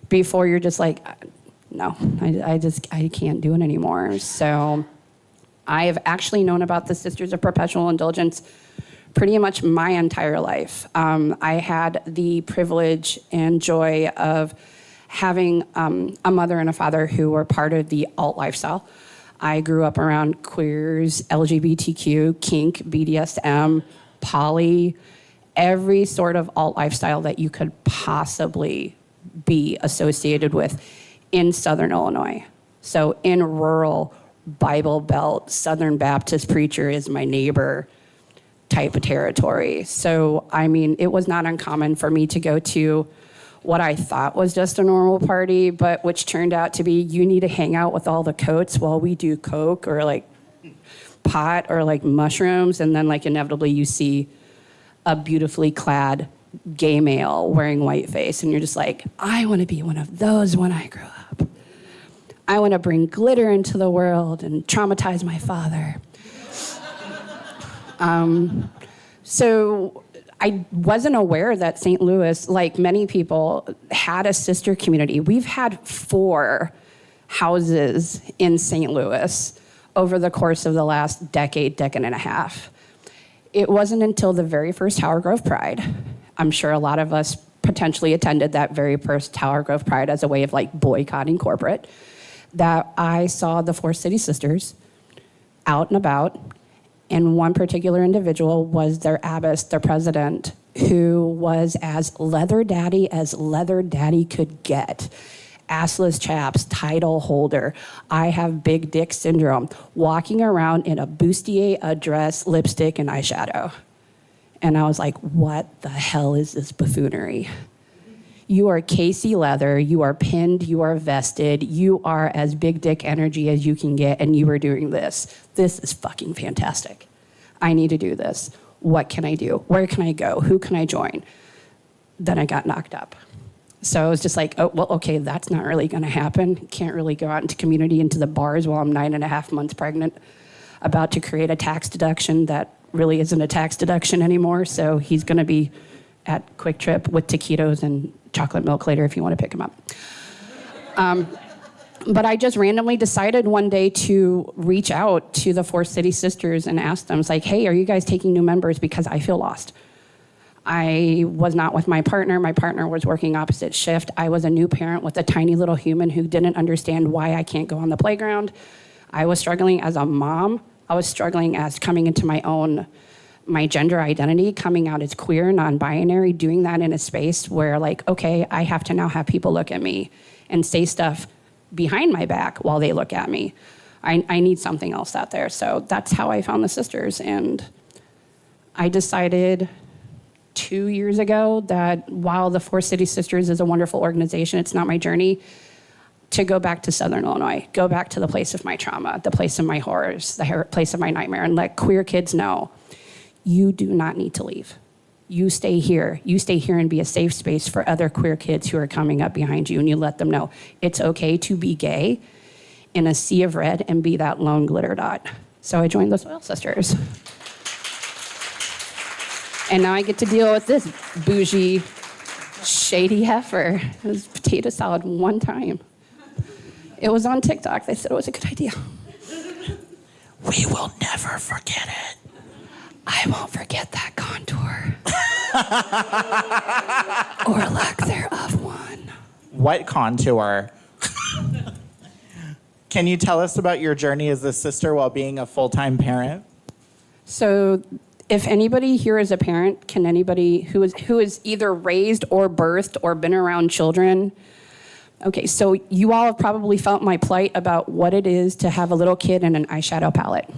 before you're just no, I can't do it anymore. So I have actually known about the Sisters of Perpetual Indulgence pretty much my entire life. I had the privilege and joy of having a mother and a father who were part of the alt lifestyle. I grew up around queers, LGBTQ, kink, BDSM, poly, every sort of alt lifestyle that you could possibly be associated with in Southern Illinois. So in rural Bible Belt, Southern Baptist preacher is my neighbor type of territory. So, I mean, it was not uncommon for me to go to what I thought was just a normal party, but which turned out to be you need to hang out with all the coats while we do coke or pot or mushrooms, and then inevitably you see a beautifully clad gay male wearing whiteface, and you're just I want to be one of those when I grow up. I want to bring glitter into the world and traumatize my father. So I wasn't aware that St. Louis, like many people, had a sister community. We've had 4 houses in St. Louis over the course of the last decade and a half. It wasn't until the very first Tower Grove Pride, I'm sure a lot of us potentially attended that very first Tower Grove Pride as a way of boycotting corporate, that I saw the 4 City Sisters out and about. And one particular individual was their abbess, their president, who was as leather daddy could get. Assless chaps, title holder. I have big dick syndrome. Walking around in a bustier, a dress, lipstick, and eyeshadow. And I was like, what the hell is this buffoonery? You are Casey Leather, you are pinned, you are vested, you are as big dick energy as you can get, and you are doing this. This is fucking fantastic. I need to do this. What can I do? Where can I go? Who can I join? Then I got knocked up. So I was just oh, well, okay, that's not really gonna happen. Can't really go out into community, into the bars while I'm 9.5 months pregnant, about to create a tax deduction that really isn't a tax deduction anymore. So he's gonna be at Quick Trip with taquitos and chocolate milk later if you want to pick him up. But I just randomly decided one day to reach out to the Four City Sisters and ask them, it's like, hey, are you guys taking new members? Because I feel lost. I was not with my partner. My partner was working opposite shift. I was a new parent with a tiny little human who didn't understand why I can't go on the playground. I was struggling as a mom. I was struggling as coming into my gender identity, coming out as queer, non-binary, doing that in a space where like, okay, I have to now have people look at me and say stuff behind my back while they look at me. I need something else out there. So that's how I found the sisters. And I decided 2 years ago that while the Four City Sisters is a wonderful organization, it's not my journey, to go back to Southern Illinois, go back to the place of my trauma, the place of my horrors, the place of my nightmare, and let queer kids know, you do not need to leave. You stay here. You stay here and be a safe space for other queer kids who are coming up behind you, and you let them know it's okay to be gay in a sea of red and be that lone glitter dot. So I joined the Soil Sisters. And now I get to deal with this bougie, shady heifer. It was potato salad one time. It was on TikTok. They said it was a good idea. We will never forget it. I won't forget that contour. Or lack thereof one. What contour? Can you tell us about your journey as a sister while being a full-time parent? So if anybody here is a parent, can anybody who is either raised or birthed or been around children? Okay, so you all have probably felt my plight about what it is to have a little kid and an eyeshadow palette.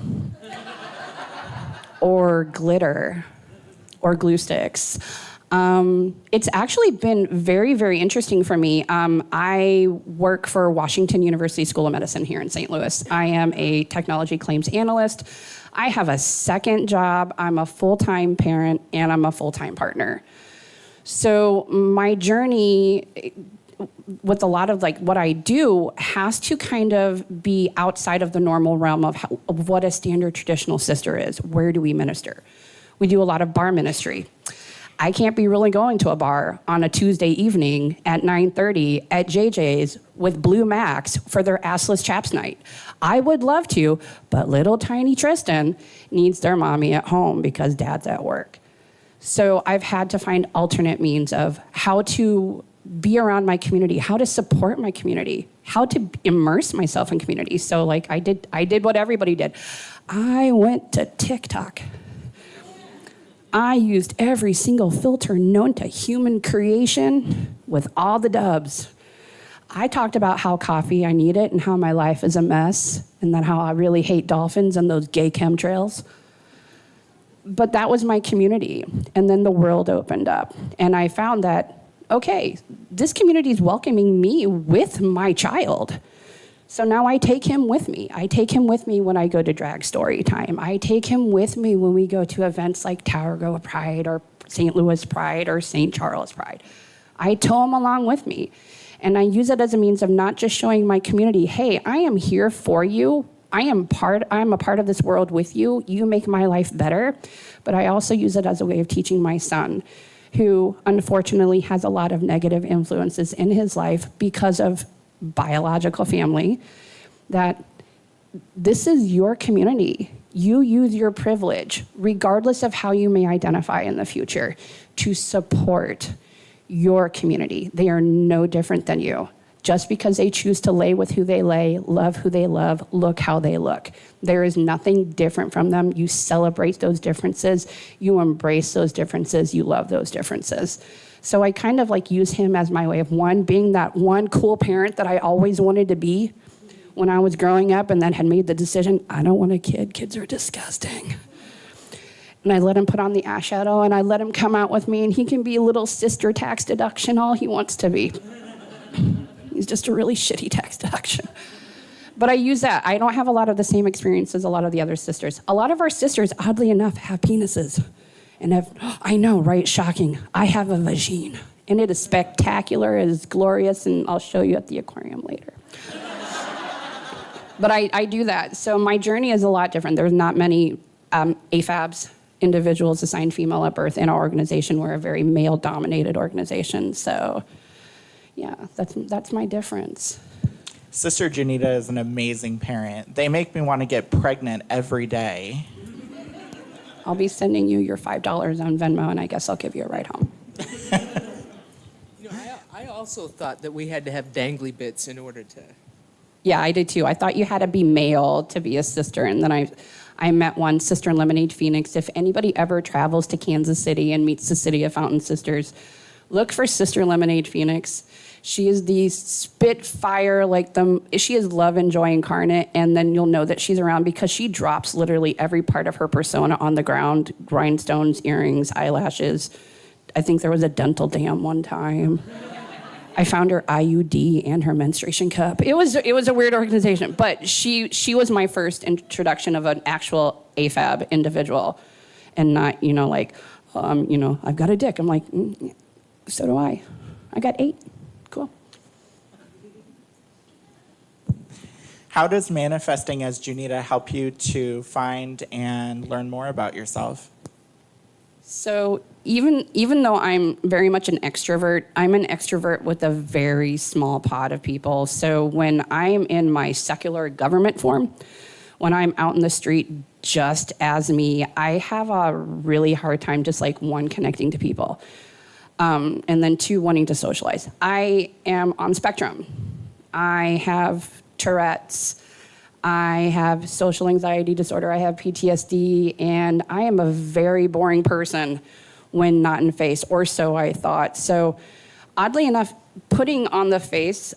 Or glitter, or glue sticks. It's actually been very, very interesting for me. I work for Washington University School of Medicine here in St. Louis. I am a technology claims analyst. I have a second job. I'm a full-time parent, and I'm a full-time partner. So my journey with a lot of like what I do has to kind of be outside of the normal realm of what a standard traditional sister is. Where do we minister? We do a lot of bar ministry. I can't be really going to a bar on a Tuesday evening at 9:30 at JJ's with Blue Max for their assless chaps night. I would love to, but little tiny Tristan needs their mommy at home because dad's at work. So I've had to find alternate means of how to be around my community, how to support my community, how to immerse myself in community. So like I did what everybody did. I went to TikTok. I used every single filter known to human creation with all the dubs. I talked about how coffee, I need it, and how my life is a mess, and then how I really hate dolphins and those gay chemtrails. But that was my community. And then the world opened up. And I found that, okay, this community is welcoming me with my child. So now I take him with me. I take him with me when I go to drag story time. I take him with me when we go to events like Tower Grove Pride or St. Louis Pride or St. Charles Pride. I tow him along with me. And I use it as a means of not just showing my community, hey, I am here for you. I am a part of this world with you. You make my life better. But I also use it as a way of teaching my son, who unfortunately has a lot of negative influences in his life because of biological family, that this is your community. You use your privilege, regardless of how you may identify in the future, to support your community. They are no different than you. Just because they choose to lay with who they lay, love who they love, look how they look. There is nothing different from them. You celebrate those differences. You embrace those differences. You love those differences. So I kind of like use him as my way of being that one cool parent that I always wanted to be when I was growing up, and then had made the decision, I don't want a kid. Kids are disgusting. And I let him put on the eyeshadow, and I let him come out with me, and he can be a little sister tax deduction all he wants to be. He's just a really shitty tax deduction. But I use that. I don't have a lot of the same experience as a lot of the other sisters. A lot of our sisters, oddly enough, have penises. And I know, right? Shocking. I have a vagine. And it is spectacular, it is glorious, and I'll show you at the aquarium later. But I do that. So my journey is a lot different. There's not many AFABs, individuals assigned female at birth, in our organization. We're a very male-dominated organization. So yeah, that's my difference. Sister Junita is an amazing parent. They make me want to get pregnant every day. I'll be sending you your $5 on Venmo, and I guess I'll give you a ride home. I also thought that we had to have dangly bits in order to. Yeah, I did too. I thought you had to be male to be a sister, and then I met one, Sister in Lemonade Phoenix. If anybody ever travels to Kansas City and meets the City of Fountain Sisters, look for Sister Lemonade Phoenix. She is the spitfire, she is love and joy incarnate, and then you'll know that she's around because she drops literally every part of her persona on the ground: rhinestones, earrings, eyelashes. I think there was a dental dam one time. I found her IUD and her menstruation cup. It was a weird organization, but she was my first introduction of an actual AFAB individual, and not I've got a dick. I'm like, so do I. I got 8. Cool. How does manifesting as Junita help you to find and learn more about yourself? So even though I'm very much an extrovert, I'm an extrovert with a very small pod of people. So when I am in my secular government form, when I'm out in the street just as me, I have a really hard time just one, connecting to people. And then 2, wanting to socialize. I am on spectrum. I have Tourette's. I have social anxiety disorder. I have PTSD. And I am a very boring person when not in face, or so I thought. So oddly enough, putting on the face,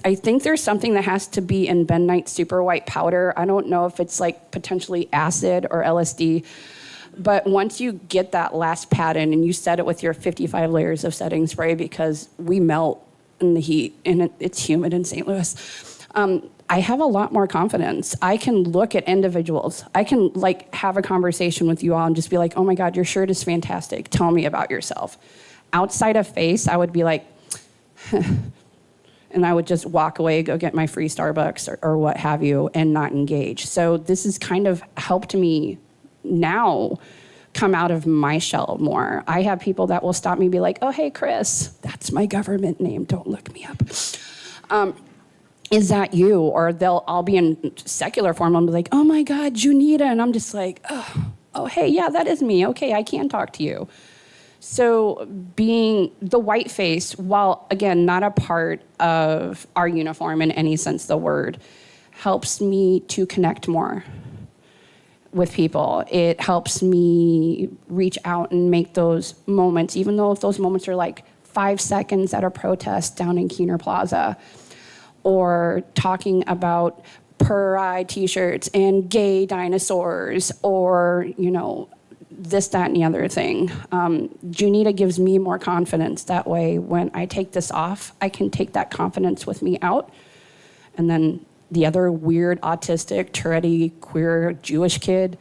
I think there's something that has to be in bentonite super white powder. I don't know if it's potentially acid or LSD. But once you get that last pattern and you set it with your 55 layers of setting spray, because we melt in the heat and it's humid in St. Louis, I have a lot more confidence. I can look at individuals. I can have a conversation with you all and just be like, oh my God, your shirt is fantastic. Tell me about yourself. Outside of face, I would be like, and I would just walk away, go get my free Starbucks or what have you, and not engage. So this has kind of helped me now come out of my shell more. I have people that will stop me and be like, oh, hey, Chris, that's my government name, don't look me up. Is that you? Or I'll be in secular form, I'll be like, oh my God, Junita, and I'm just like, oh, hey, yeah, that is me, okay, I can talk to you. So being the white face, while again, not a part of our uniform in any sense of the word, helps me to connect more with people. It helps me reach out and make those moments, even though if those moments are 5 seconds at a protest down in Keener Plaza, or talking about Pride t-shirts and gay dinosaurs, or, this, that, and the other thing. Junita gives me more confidence. That way, when I take this off, I can take that confidence with me out. And then the other weird, autistic, Tourette, queer, Jewish kid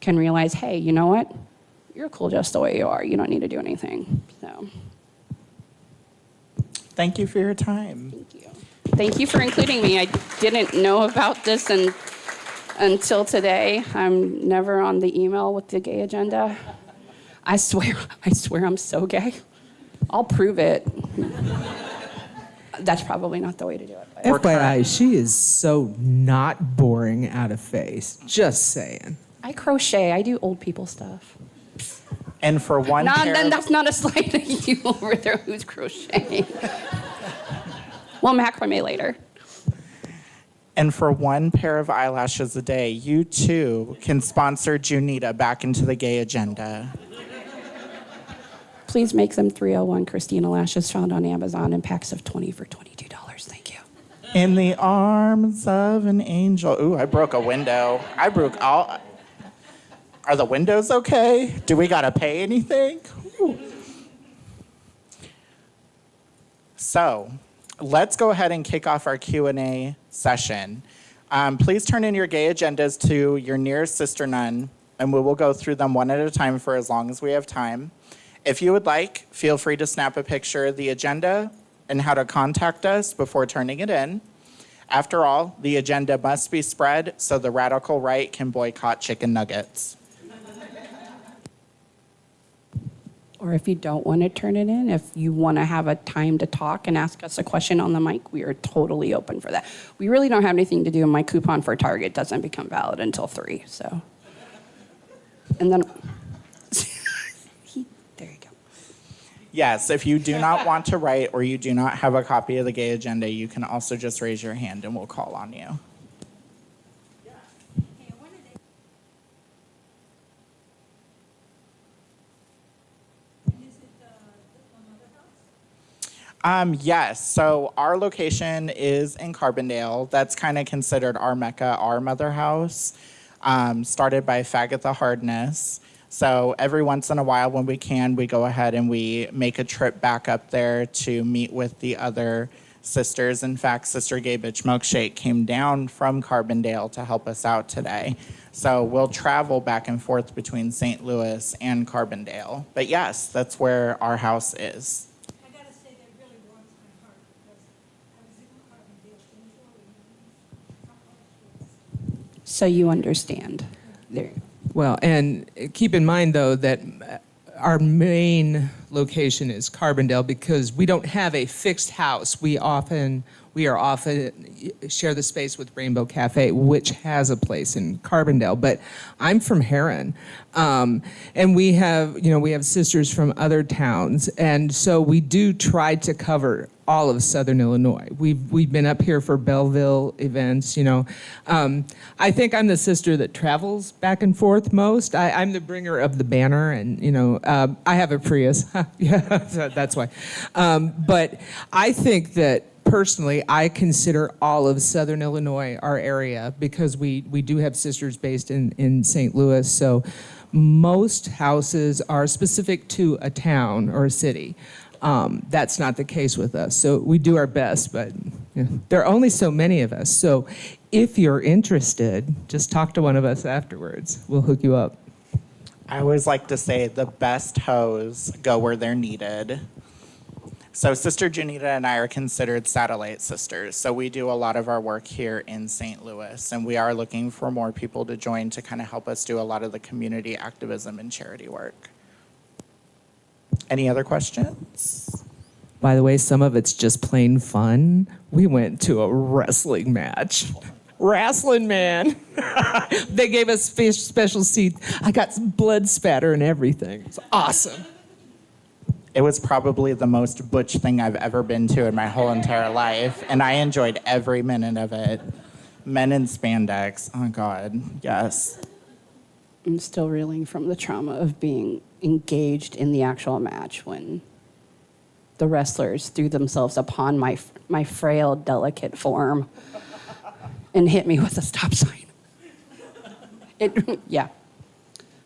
can realize, hey, you know what? You're cool just the way you are. You don't need to do anything. So, thank you for your time. thank you. Thank you for including me. I didn't know about this until today. I'm never on the email with the gay agenda. I swear I'm so gay. I'll prove it. That's probably not the way to do it. But. FYI, she is so not boring out of face. Just saying. I crochet. I do old people stuff. And for one pair Then that's not a slight at you over there who's crocheting. We'll macrame later. And for one pair of eyelashes a day, you too can sponsor Junita back into the gay agenda. Please make them 301 Christina lashes found on Amazon in packs of 20 for $22. Thank you. In the arms of an angel. Ooh, I broke a window. I broke all. Are the windows okay? Do we gotta pay anything? Ooh. So, let's go ahead and kick off our Q&A session. Please turn in your gay agendas to your nearest sister nun, and we will go through them one at a time for as long as we have time. If you would like, feel free to snap a picture of the agenda and how to contact us before turning it in. After all, the agenda must be spread so the radical right can boycott chicken nuggets. Or if you don't want to turn it in, if you want to have a time to talk and ask us a question on the mic, we are totally open for that. We really don't have anything to do, and my coupon for Target doesn't become valid until 3, so. And then, there you go. Yes, if you do not want to write or you do not have a copy of the gay agenda, you can also just raise your hand and we'll call on you. Yes, so our location is in Carbondale. That's kind of considered our Mecca, our mother house, started by Fagatha Hardness. So every once in a while when we can, we go ahead and we make a trip back up there to meet with the other sisters. In fact, Sister Gay Bitch Milkshake came down from Carbondale to help us out today. So we'll travel back and forth between St. Louis and Carbondale. But yes, that's where our house is. I gotta say that really warms my heart because I was in Carbondale before. So you understand. There. Well, and keep in mind, though, that our main location is Carbondale because we don't have a fixed house. We often share the space with Rainbow Cafe, which has a place in Carbondale. But I'm from Heron, and we have sisters from other towns, and so we do try to cover all of Southern Illinois. We've been up here for Belleville events. I think I'm the sister that travels back and forth most. I'm the bringer of the banner, and I have a Prius. Yeah, that's why. But I think that personally, I consider all of Southern Illinois our area because we do have sisters based in St. Louis. So most houses are specific to a town or a city. That's not the case with us. So we do our best, but there are only so many of us. So if you're interested, just talk to one of us afterwards. We'll hook you up. I always like to say the best hoes go where they're needed. So Sister Janita and I are considered satellite sisters. So we do a lot of our work here in St. Louis, and we are looking for more people to join to kind of help us do a lot of the community activism and charity work. Any other questions? By the way, some of it's just plain fun. We went to a wrestling match. Wrestling, man. They gave us special seats. I got some blood spatter and everything. It's awesome. It was probably the most butch thing I've ever been to in my whole entire life, and I enjoyed every minute of it. Men in spandex. Oh, God. Yes. I'm still reeling from the trauma of being engaged in the actual match when the wrestlers threw themselves upon my frail, delicate form and hit me with a stop sign. Yeah.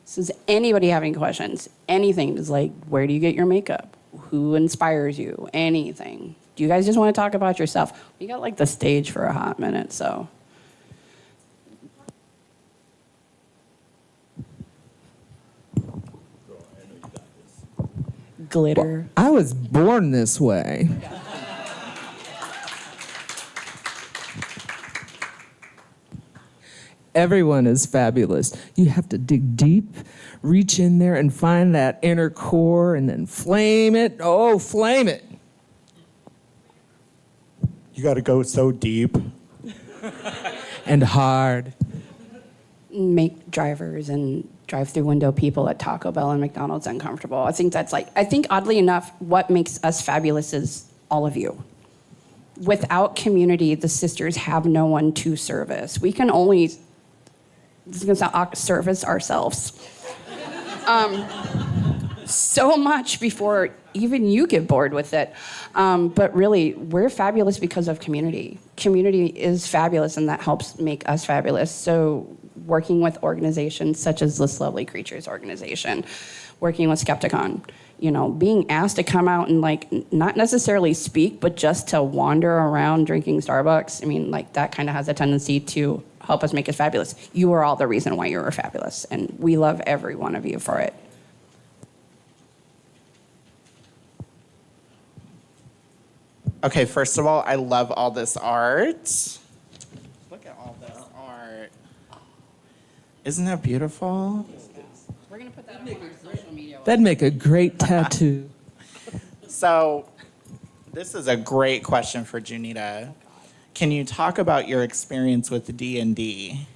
So does anybody have any questions? Anything? Just like, where do you get your makeup? Who inspires you? Anything? Do you guys just want to talk about yourself? We got like the stage for a hot minute, so. Glitter. I was born this way. Everyone is fabulous. You have to dig deep, reach in there and find that inner core and then flame it. Oh, flame it. You got to go so deep. And hard. Make drivers and drive-through window people at Taco Bell and McDonald's uncomfortable. I think oddly enough, what makes us fabulous is all of you. Without community, the sisters have no one to service. We can only, this is gonna sound, service ourselves. So much before even you get bored with it. But really, we're fabulous because of community. Community is fabulous, and that helps make us fabulous. So working with organizations such as this Lovely Creatures organization, working with Skepticon, being asked to come out and not necessarily speak, but just to wander around drinking Starbucks, that kind of has a tendency to help us make us fabulous. You are all the reason why you are fabulous, and we love every one of you for it. Okay, first of all, I love all this art. Look at all this art. Isn't that beautiful? We're gonna put that on our social media. That'd make a great tattoo. So, this is a great question for Junita. Can you talk about your experience with D&D?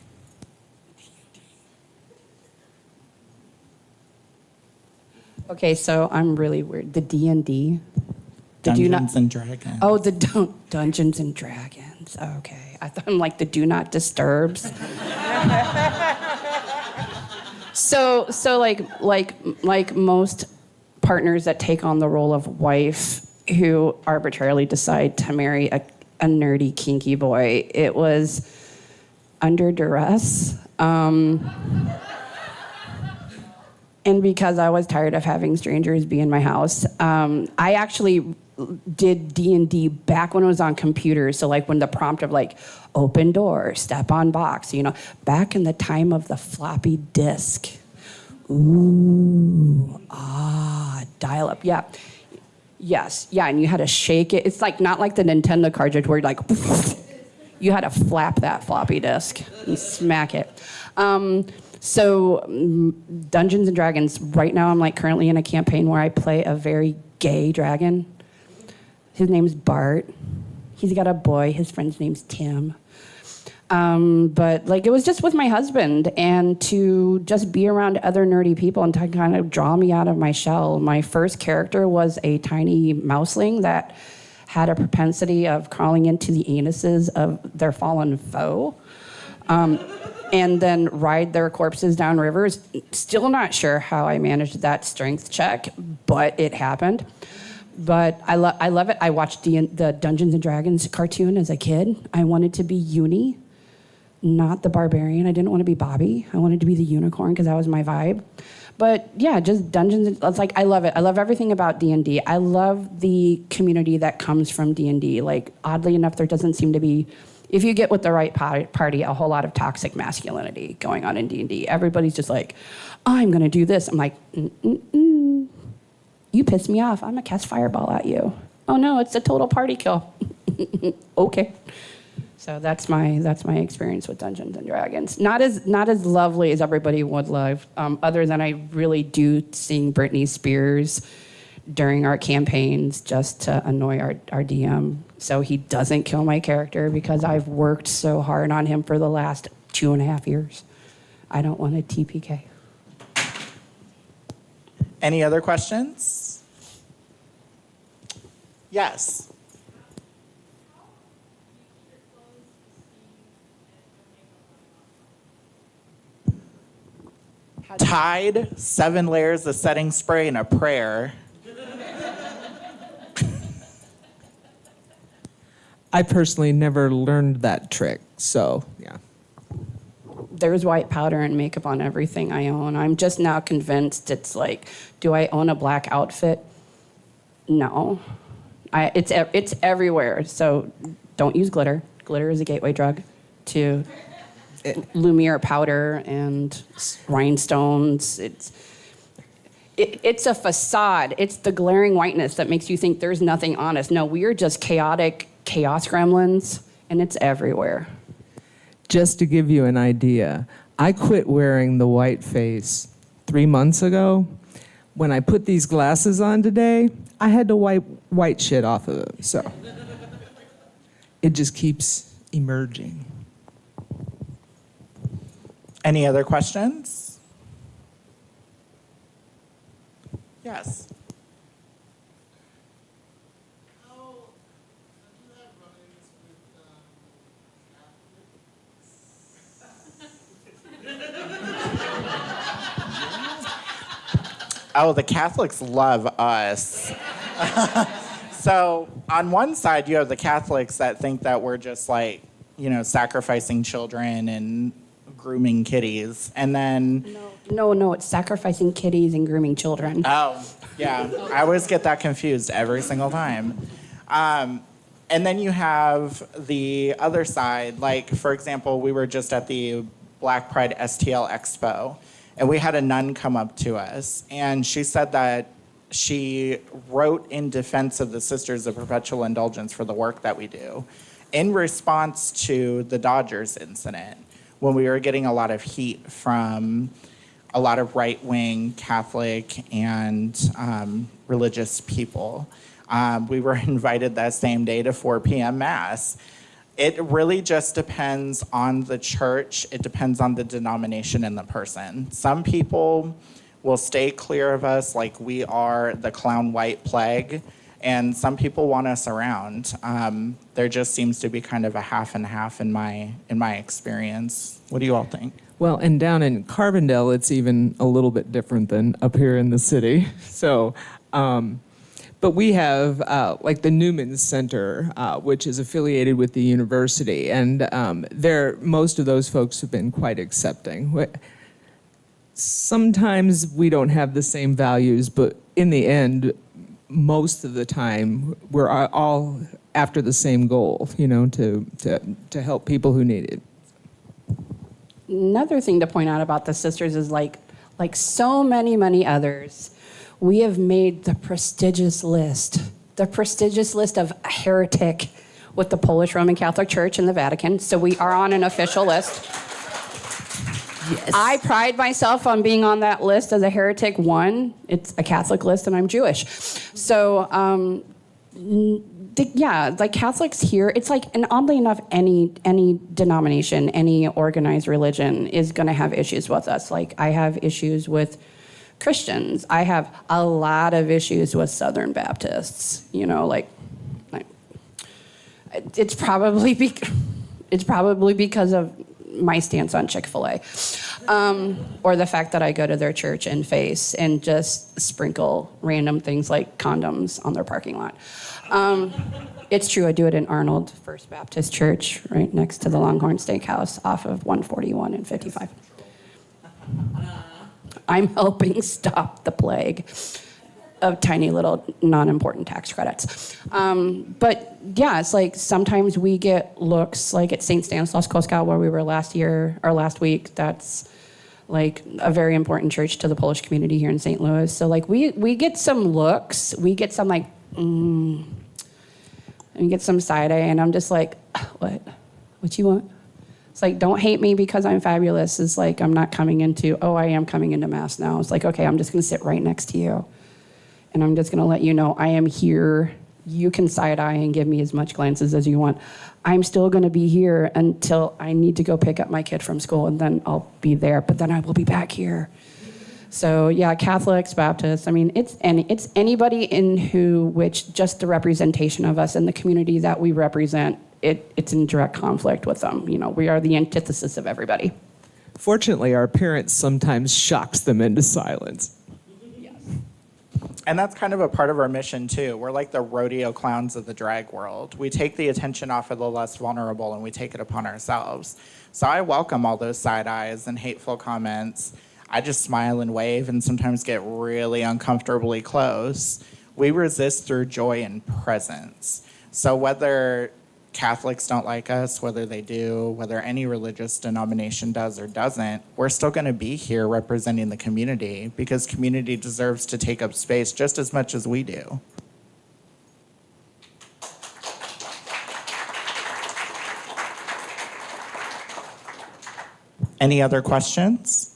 Okay, so I'm really weird. The D&D. Dungeons and Dragons. Oh, the Dungeons and Dragons. Okay, I thought I'm like the Do Not Disturbs. So like most partners that take on the role of wife who arbitrarily decide to marry a nerdy kinky boy, it was under duress. And because I was tired of having strangers be in my house, I actually did D&D back when it was on computers. So like when the prompt of like open door, step on box, back in the time of the floppy disk. Ooh, dial up, yeah. Yes, yeah, and you had to shake it. It's like not like the Nintendo cartridge where you're like, you had to flap that floppy disk and smack it. So Dungeons and Dragons, right now I'm like currently in a campaign where I play a very gay dragon. His name's Bart. He's got a boy, his friend's name's Tim. But like it was just with my husband and to just be around other nerdy people and to kind of draw me out of my shell. My first character was a tiny mouseling that had a propensity of crawling into the anuses of their fallen foe. And then ride their corpses down rivers. Still not sure how I managed that strength check, but it happened. But I love it. I watched the Dungeons and Dragons cartoon as a kid. I wanted to be Uni, not the barbarian. I didn't want to be Bobby. I wanted to be the unicorn because that was my vibe. But yeah, just Dungeons. It's like I love it. I love everything about D&D. I love the community that comes from D&D. Like oddly enough, there doesn't seem to be, if you get with the right party, a whole lot of toxic masculinity going on in D&D. Everybody's just like, I'm gonna do this. I'm like, you piss me off. I'm gonna cast fireball at you. Oh no, it's a total party kill. Okay. So that's my experience with Dungeons and Dragons. Not as lovely as everybody would love. Other than I really do sing Britney Spears during our campaigns just to annoy our DM, so he doesn't kill my character because I've worked so hard on him for the last 2.5 years. I don't want a TPK. Any other questions? Yes. Tide, 7 layers of setting spray, and a prayer. I personally never learned that trick, so yeah. There's white powder and makeup on everything I own. I'm just now convinced it's like, do I own a black outfit? No. It's everywhere, so don't use glitter. Glitter is a gateway drug to Lumiere powder and rhinestones. It's a facade. It's the glaring whiteness that makes you think there's nothing honest. No, we are just chaotic chaos gremlins, and it's everywhere. Just to give you an idea, I quit wearing the white face 3 months ago. When I put these glasses on today, I had to wipe white shit off of them, so it just keeps emerging. Any other questions? Yes. Oh, the Catholics love us. So on one side, you have the Catholics that think that we're just like, sacrificing children and grooming kitties. And then... No, it's sacrificing kitties and grooming children. Oh, yeah. I always get that confused every single time. And then you have the other side. Like, for example, we were just at the Black Pride STL Expo, and we had a nun come up to us, and she said that she wrote in defense of the Sisters of Perpetual Indulgence for the work that we do in response to the Dodgers incident, when we were getting a lot of heat from a lot of right-wing Catholic and religious people. We were invited that same day to 4 p.m. Mass. It really just depends on the church. It depends on the denomination and the person. Some people will stay clear of us like we are the clown white plague, and some people want us around. There just seems to be kind of a half and half in my experience. What do you all think? Well, and down in Carbondale, it's even a little bit different than up here in the city. So, but we have like the Newman Center, which is affiliated with the university, and most of those folks have been quite accepting. Sometimes we don't have the same values, but in the end, most of the time, we're all after the same goal, to help people who need it. Another thing to point out about the sisters is like so many others, we have made the prestigious list of a heretic with the Polish Roman Catholic Church and the Vatican. So we are on an official list. Yes. I pride myself on being on that list as a heretic. One, it's a Catholic list and I'm Jewish. So, like Catholics here, it's like, and oddly enough, any denomination, any organized religion is going to have issues with us. Like I have issues with Christians. I have a lot of issues with Southern Baptists. It's probably because of my stance on Chick-fil-A, or the fact that I go to their church and face and just sprinkle random things like condoms on their parking lot. It's true, I do it in Arnold First Baptist Church, right next to the Longhorn Steakhouse off of 141 and 55. I'm helping stop the plague of tiny little non-important tax credits. But yeah, it's like sometimes we get looks like at St. Stanislaus Koskow where we were last week. That's like a very important church to the Polish community here in St. Louis. So like we get some looks, we get some like, and we get some side eye and I'm just like, what you want? It's like, don't hate me because I'm fabulous. It's like, I am coming into Mass now. It's like, okay, I'm just gonna sit right next to you. And I'm just gonna let you know I am here. You can side eye and give me as much glances as you want. I'm still gonna be here until I need to go pick up my kid from school and then I'll be there, but then I will be back here. So yeah, Catholics, Baptists, I mean, it's anybody which just the representation of us in the community that we represent, it's in direct conflict with them. We are the antithesis of everybody. Fortunately, our appearance sometimes shocks them into silence. And that's kind of a part of our mission too. We're like the rodeo clowns of the drag world. We take the attention off of the less vulnerable and we take it upon ourselves. So I welcome all those side eyes and hateful comments. I just smile and wave and sometimes get really uncomfortably close. We resist through joy and presence. So whether Catholics don't like us, whether they do, whether any religious denomination does or doesn't, we're still going to be here representing the community because community deserves to take up space just as much as we do. Any other questions?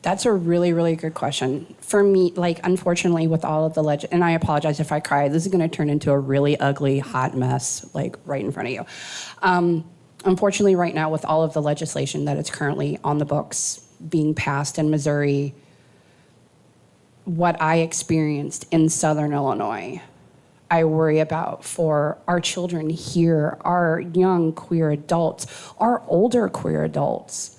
That's a really, really good question. For me, like, unfortunately, with all of the legend, and I apologize if I cry, this is going to turn into a really ugly, hot mess, like, right in front of you. Unfortunately, right now, with all of the legislation that is currently on the books being passed in Missouri, what I experienced in Southern Illinois, I worry about for our children here, our young queer adults, our older queer adults.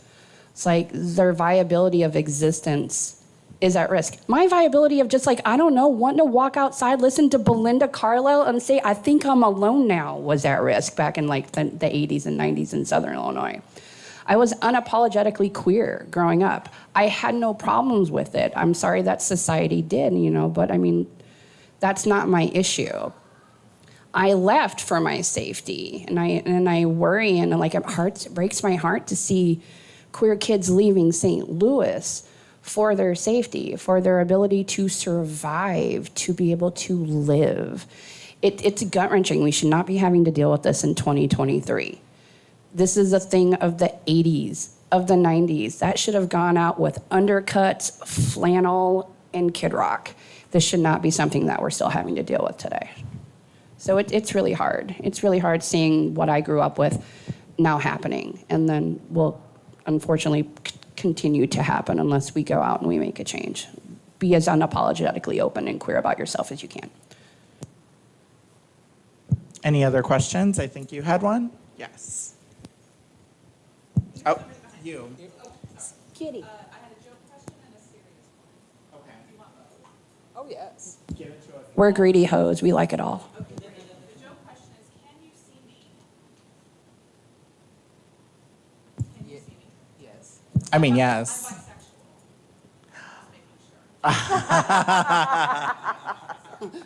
It's like their viability of existence is at risk. My viability of just like, I don't know, wanting to walk outside, listen to Belinda Carlisle and say, I think I'm alone now, was at risk back in like the 80s and 90s in Southern Illinois. I was unapologetically queer growing up. I had no problems with it. I'm sorry that society did, but I mean, that's not my issue. I left for my safety, and I worry, and like it breaks my heart to see queer kids leaving St. Louis for their safety, for their ability to survive, to be able to live. It's gut-wrenching. We should not be having to deal with this in 2023. This is a thing of the 80s, of the 90s. That should have gone out with undercuts, flannel, and Kid Rock. This should not be something that we're still having to deal with today. So it's really hard. It's really hard seeing what I grew up with now happening, and then will unfortunately continue to happen unless we go out and we make a change. Be as unapologetically open and queer about yourself as you can. Any other questions? I think you had one. Yes. Oh, you. Kitty. I had a joke question and a serious one. Okay. You want both? Oh, yes. Give it to us. We're greedy hoes. We like it all. Okay, the joke question is, can you see me? Can you see me? Yes. I mean, I'm yes. bisexual. Just making sure.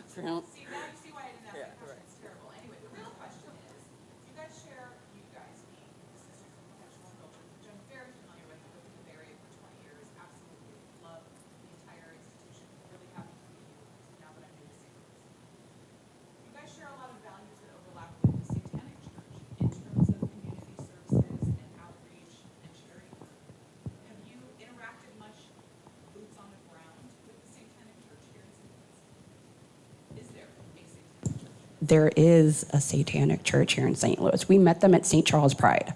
See, now you see why I didn't ask that question. It's terrible. Anyway, the real question is, you guys being the Sisters of Perpetual Indulgence, which I'm very familiar with, I've lived in the Bay Area for 20 years, absolutely love the entire institution, really happy to meet you now that I'm new to St. Louis. You guys share a lot of values that overlap with the Satanic Church in terms of community services and outreach and charity work. Have you interacted much boots on the ground with the Satanic Church here in St. Louis? Is there a Satanic Church? There is a Satanic Church here in St. Louis. We met them at St. Charles Pride.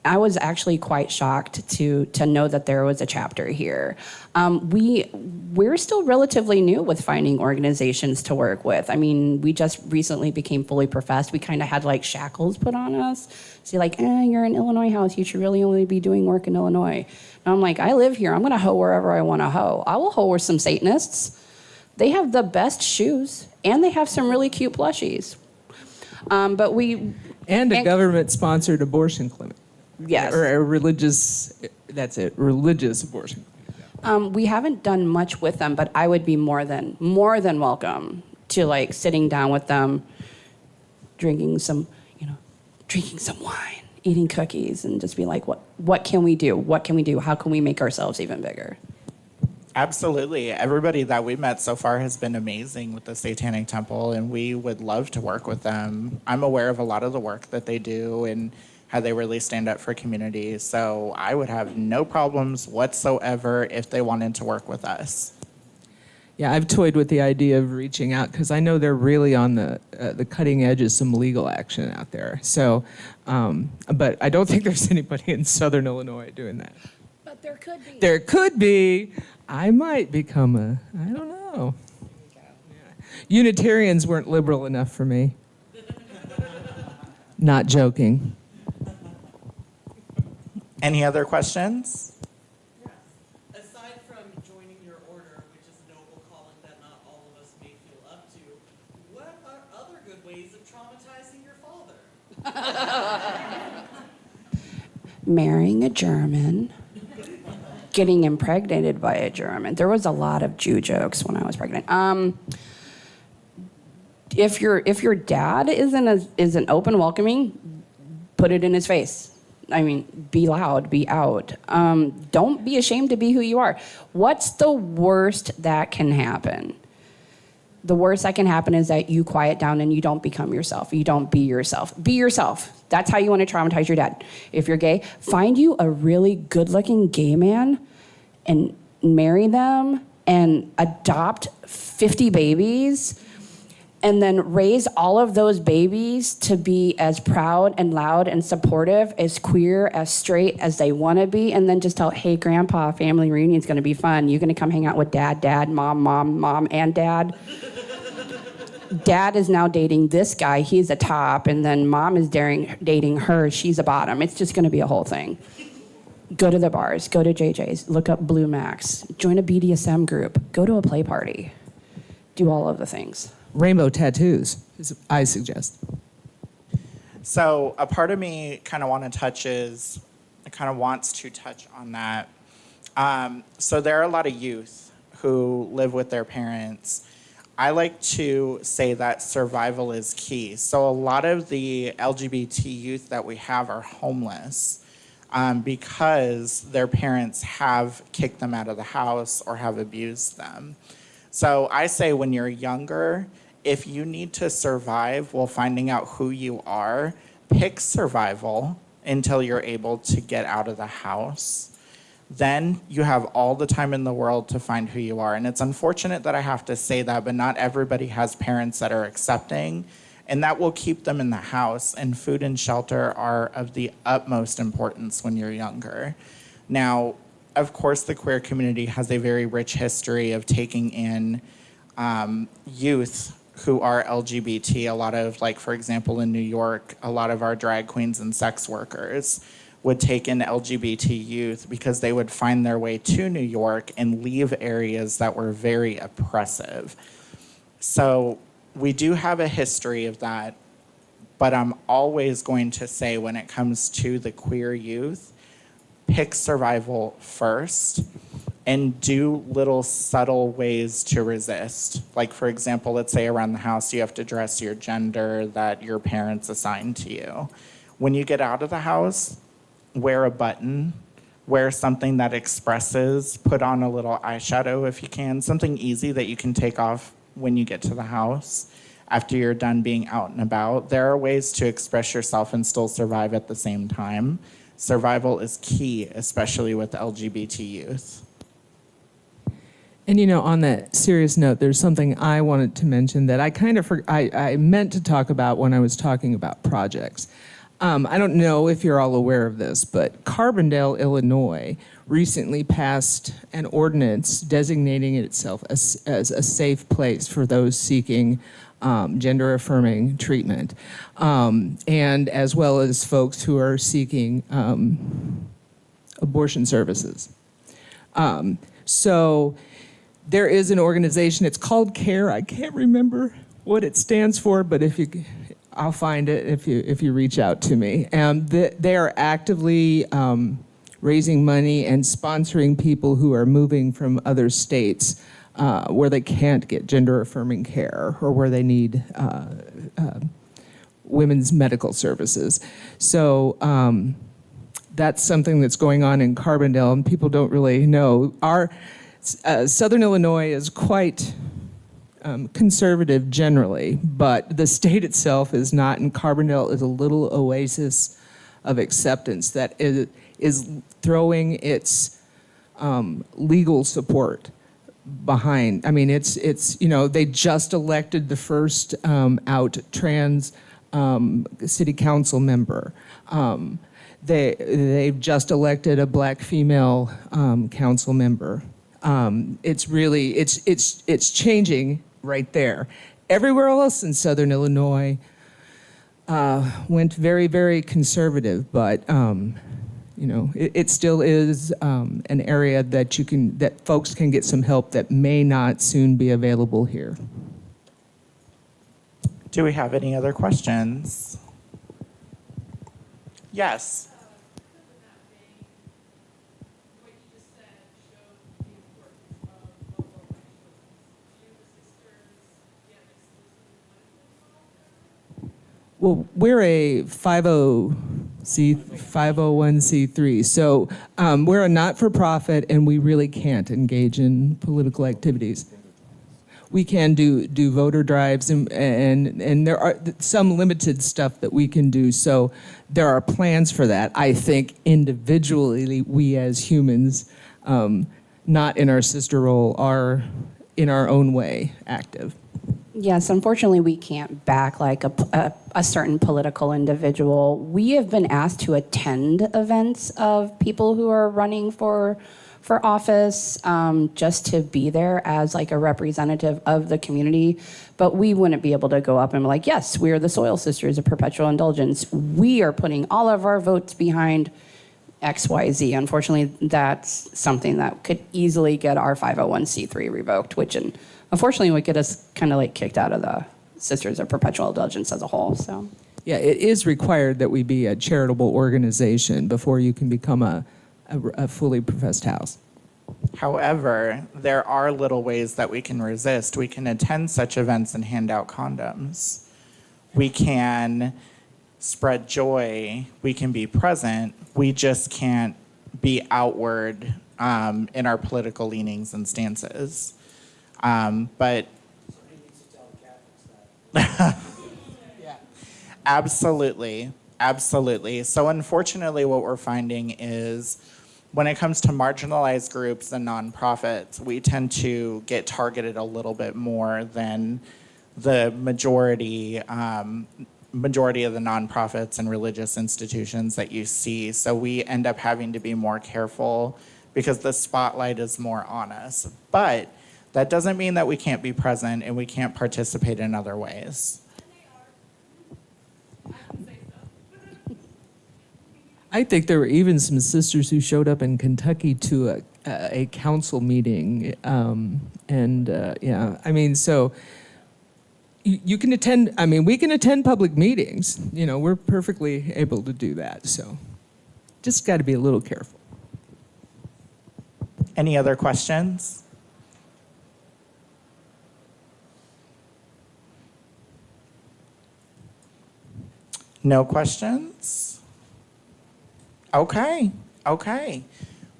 I was actually quite shocked to know that there was a chapter here. We're still relatively new with finding organizations to work with. I mean, we just recently became fully professed. We kind of had like shackles put on us. See, like, you're in Illinois House. You should really only be doing work in Illinois. And I'm like, I live here. I'm going to hoe wherever I want to hoe. I will hoe with some Satanists. They have the best shoes, and they have some really cute plushies. And a government-sponsored abortion clinic. Yes. Or a religious, that's it, religious abortion. We haven't done much with them, but I would be more than welcome to like sitting down with them, drinking some wine, eating cookies, and just be like, what can we do? What can we do? How can we make ourselves even bigger? Absolutely. Everybody that we met so far has been amazing with the Satanic Temple, and we would love to work with them. I'm aware of a lot of the work that they do and how they really stand up for communities. So I would have no problems whatsoever if they wanted to work with us. Yeah, I've toyed with the idea of reaching out because I know they're really on the cutting edge of some legal action out there. So, but I don't think there's anybody in Southern Illinois doing that. But there could be. There could be. I might become I don't know. Yeah. Unitarians weren't liberal enough for me. Not joking. Any other questions? Aside from joining your order, which is a noble calling that not all of us may feel up to, what are other good ways of traumatizing your father? Marrying a German. Getting impregnated by a German. There was a lot of Jew jokes when I was pregnant. If your dad isn't open, welcoming, put it in his face. I mean, be loud, be out. Don't be ashamed to be who you are. What's the worst that can happen? The worst that can happen is that you quiet down and you don't become yourself. You don't be yourself. Be yourself. That's how you want to traumatize your dad. If you're gay, find you a really good-looking gay man and marry them and adopt 50 babies and then raise all of those babies to be as proud and loud and supportive, as queer, as straight as they want to be, and then just tell, hey, grandpa, family reunion's going to be fun. You're going to come hang out with dad, mom, and dad. Dad is now dating this guy. He's a top, and then mom is dating her. She's a bottom. It's just going to be a whole thing. Go to the bars. Go to JJ's. Look up Blue Max. Join a BDSM group. Go to a play party. Do all of the things. Rainbow tattoos, I suggest. So a part of me kind of want to touch is kind of wants to touch on that. So there are a lot of youth who live with their parents. I like to say that survival is key. So a lot of the LGBT youth that we have are homeless because their parents have kicked them out of the house or have abused them. So I say when you're younger, if you need to survive while finding out who you are, pick survival until you're able to get out of the house. Then you have all the time in the world to find who you are. And it's unfortunate that I have to say that, but not everybody has parents that are accepting, and that will keep them in the house. And food and shelter are of the utmost importance when you're younger. Now, of course, the queer community has a very rich history of taking in youth who are LGBT. A lot of, like, for example, in New York, a lot of our drag queens and sex workers would take in LGBT youth because they would find their way to New York and leave areas that were very oppressive. So we do have a history of that, but I'm always going to say when it comes to the queer youth, pick survival first and do little subtle ways to resist. Like, for example, let's say around the house you have to dress your gender that your parents assigned to you. When you get out of the house, wear a button, wear something that expresses, put on a little eyeshadow if you can, something easy that you can take off when you get to the house after you're done being out and about. There are ways to express yourself and still survive at the same time. Survival is key, especially with LGBT youth. And on that serious note, there's something I wanted to mention that I meant to talk about when I was talking about projects. I don't know if you're all aware of this, but Carbondale, Illinois recently passed an ordinance designating itself as a safe place for those seeking gender-affirming treatment, and as well as folks who are seeking abortion services. So there is an organization, it's called CARE. I can't remember what it stands for, but I'll find it if you reach out to me. And they are actively raising money and sponsoring people who are moving from other states where they can't get gender-affirming care or where they need women's medical services. So that's something that's going on in Carbondale, and people don't really know. Our Southern Illinois is quite conservative generally, but the state itself is not, and Carbondale is a little oasis of acceptance that is throwing its legal support behind. I mean, it's they just elected the first out trans city council member. They've just elected a black female council member. It's really it's changing right there. Everywhere else in Southern Illinois went very, very conservative, but it still is an area that folks can get some help that may not soon be available here. Do we have any other questions? Yes. Well, we're a 501c3, so we're a not-for-profit, and we really can't engage in political activities. We can do voter drives, and there are some limited stuff that we can do, so there are plans for that. I think individually, we as humans, not in our sister role, are in our own way active. Yes, unfortunately, we can't back like a certain political individual. We have been asked to attend events of people who are running for office, just to be there as like a representative of the community. But we wouldn't be able to go up and be like, yes, we are the Soil Sisters of Perpetual Indulgence. We are putting all of our votes behind XYZ. Unfortunately, that's something that could easily get our 501c3 revoked, which unfortunately would get us kind of like kicked out of the Sisters of Perpetual Indulgence as a whole. So Yeah, it is required that we be a charitable organization before you can become a fully professed house. However, there are little ways that we can resist. We can attend such events and hand out condoms. We can spread joy. We can be present. We just can't be outward in our political leanings and stances. But absolutely, absolutely. So unfortunately, what we're finding is when it comes to marginalized groups and nonprofits, we tend to get targeted a little bit more than the majority of the nonprofits and religious institutions that you see. So we end up having to be more careful because the spotlight is more on us. But that doesn't mean that we can't be present and we can't participate in other ways. I think there were even some sisters who showed up in Kentucky to a council meeting. Yeah, I mean, so you can attend, I mean, we can attend public meetings. You know, we're perfectly able to do that. So just got to be a little careful. Any other questions? No questions? Okay.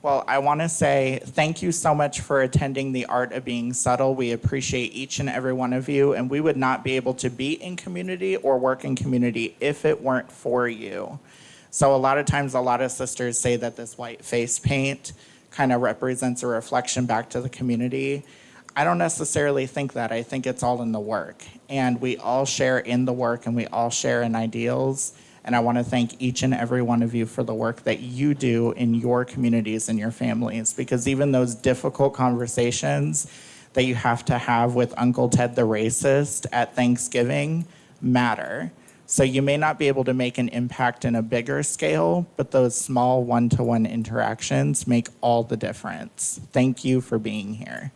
Well, I want to say thank you so much for attending The Art of Being Subtle. We appreciate each and every one of you, and we would not be able to be in community or work in community if it weren't for you. So a lot of times, a lot of sisters say that this white face paint kind of represents a reflection back to the community. I don't necessarily think that. I think it's all in the work. And we all share in the work and we all share in ideals. And I want to thank each and every one of you for the work that you do in your communities and your families, because even those difficult conversations that you have to have with Uncle Ted the racist at Thanksgiving matter. So you may not be able to make an impact in a bigger scale, but those small one-to-one interactions make all the difference. Thank you for being here.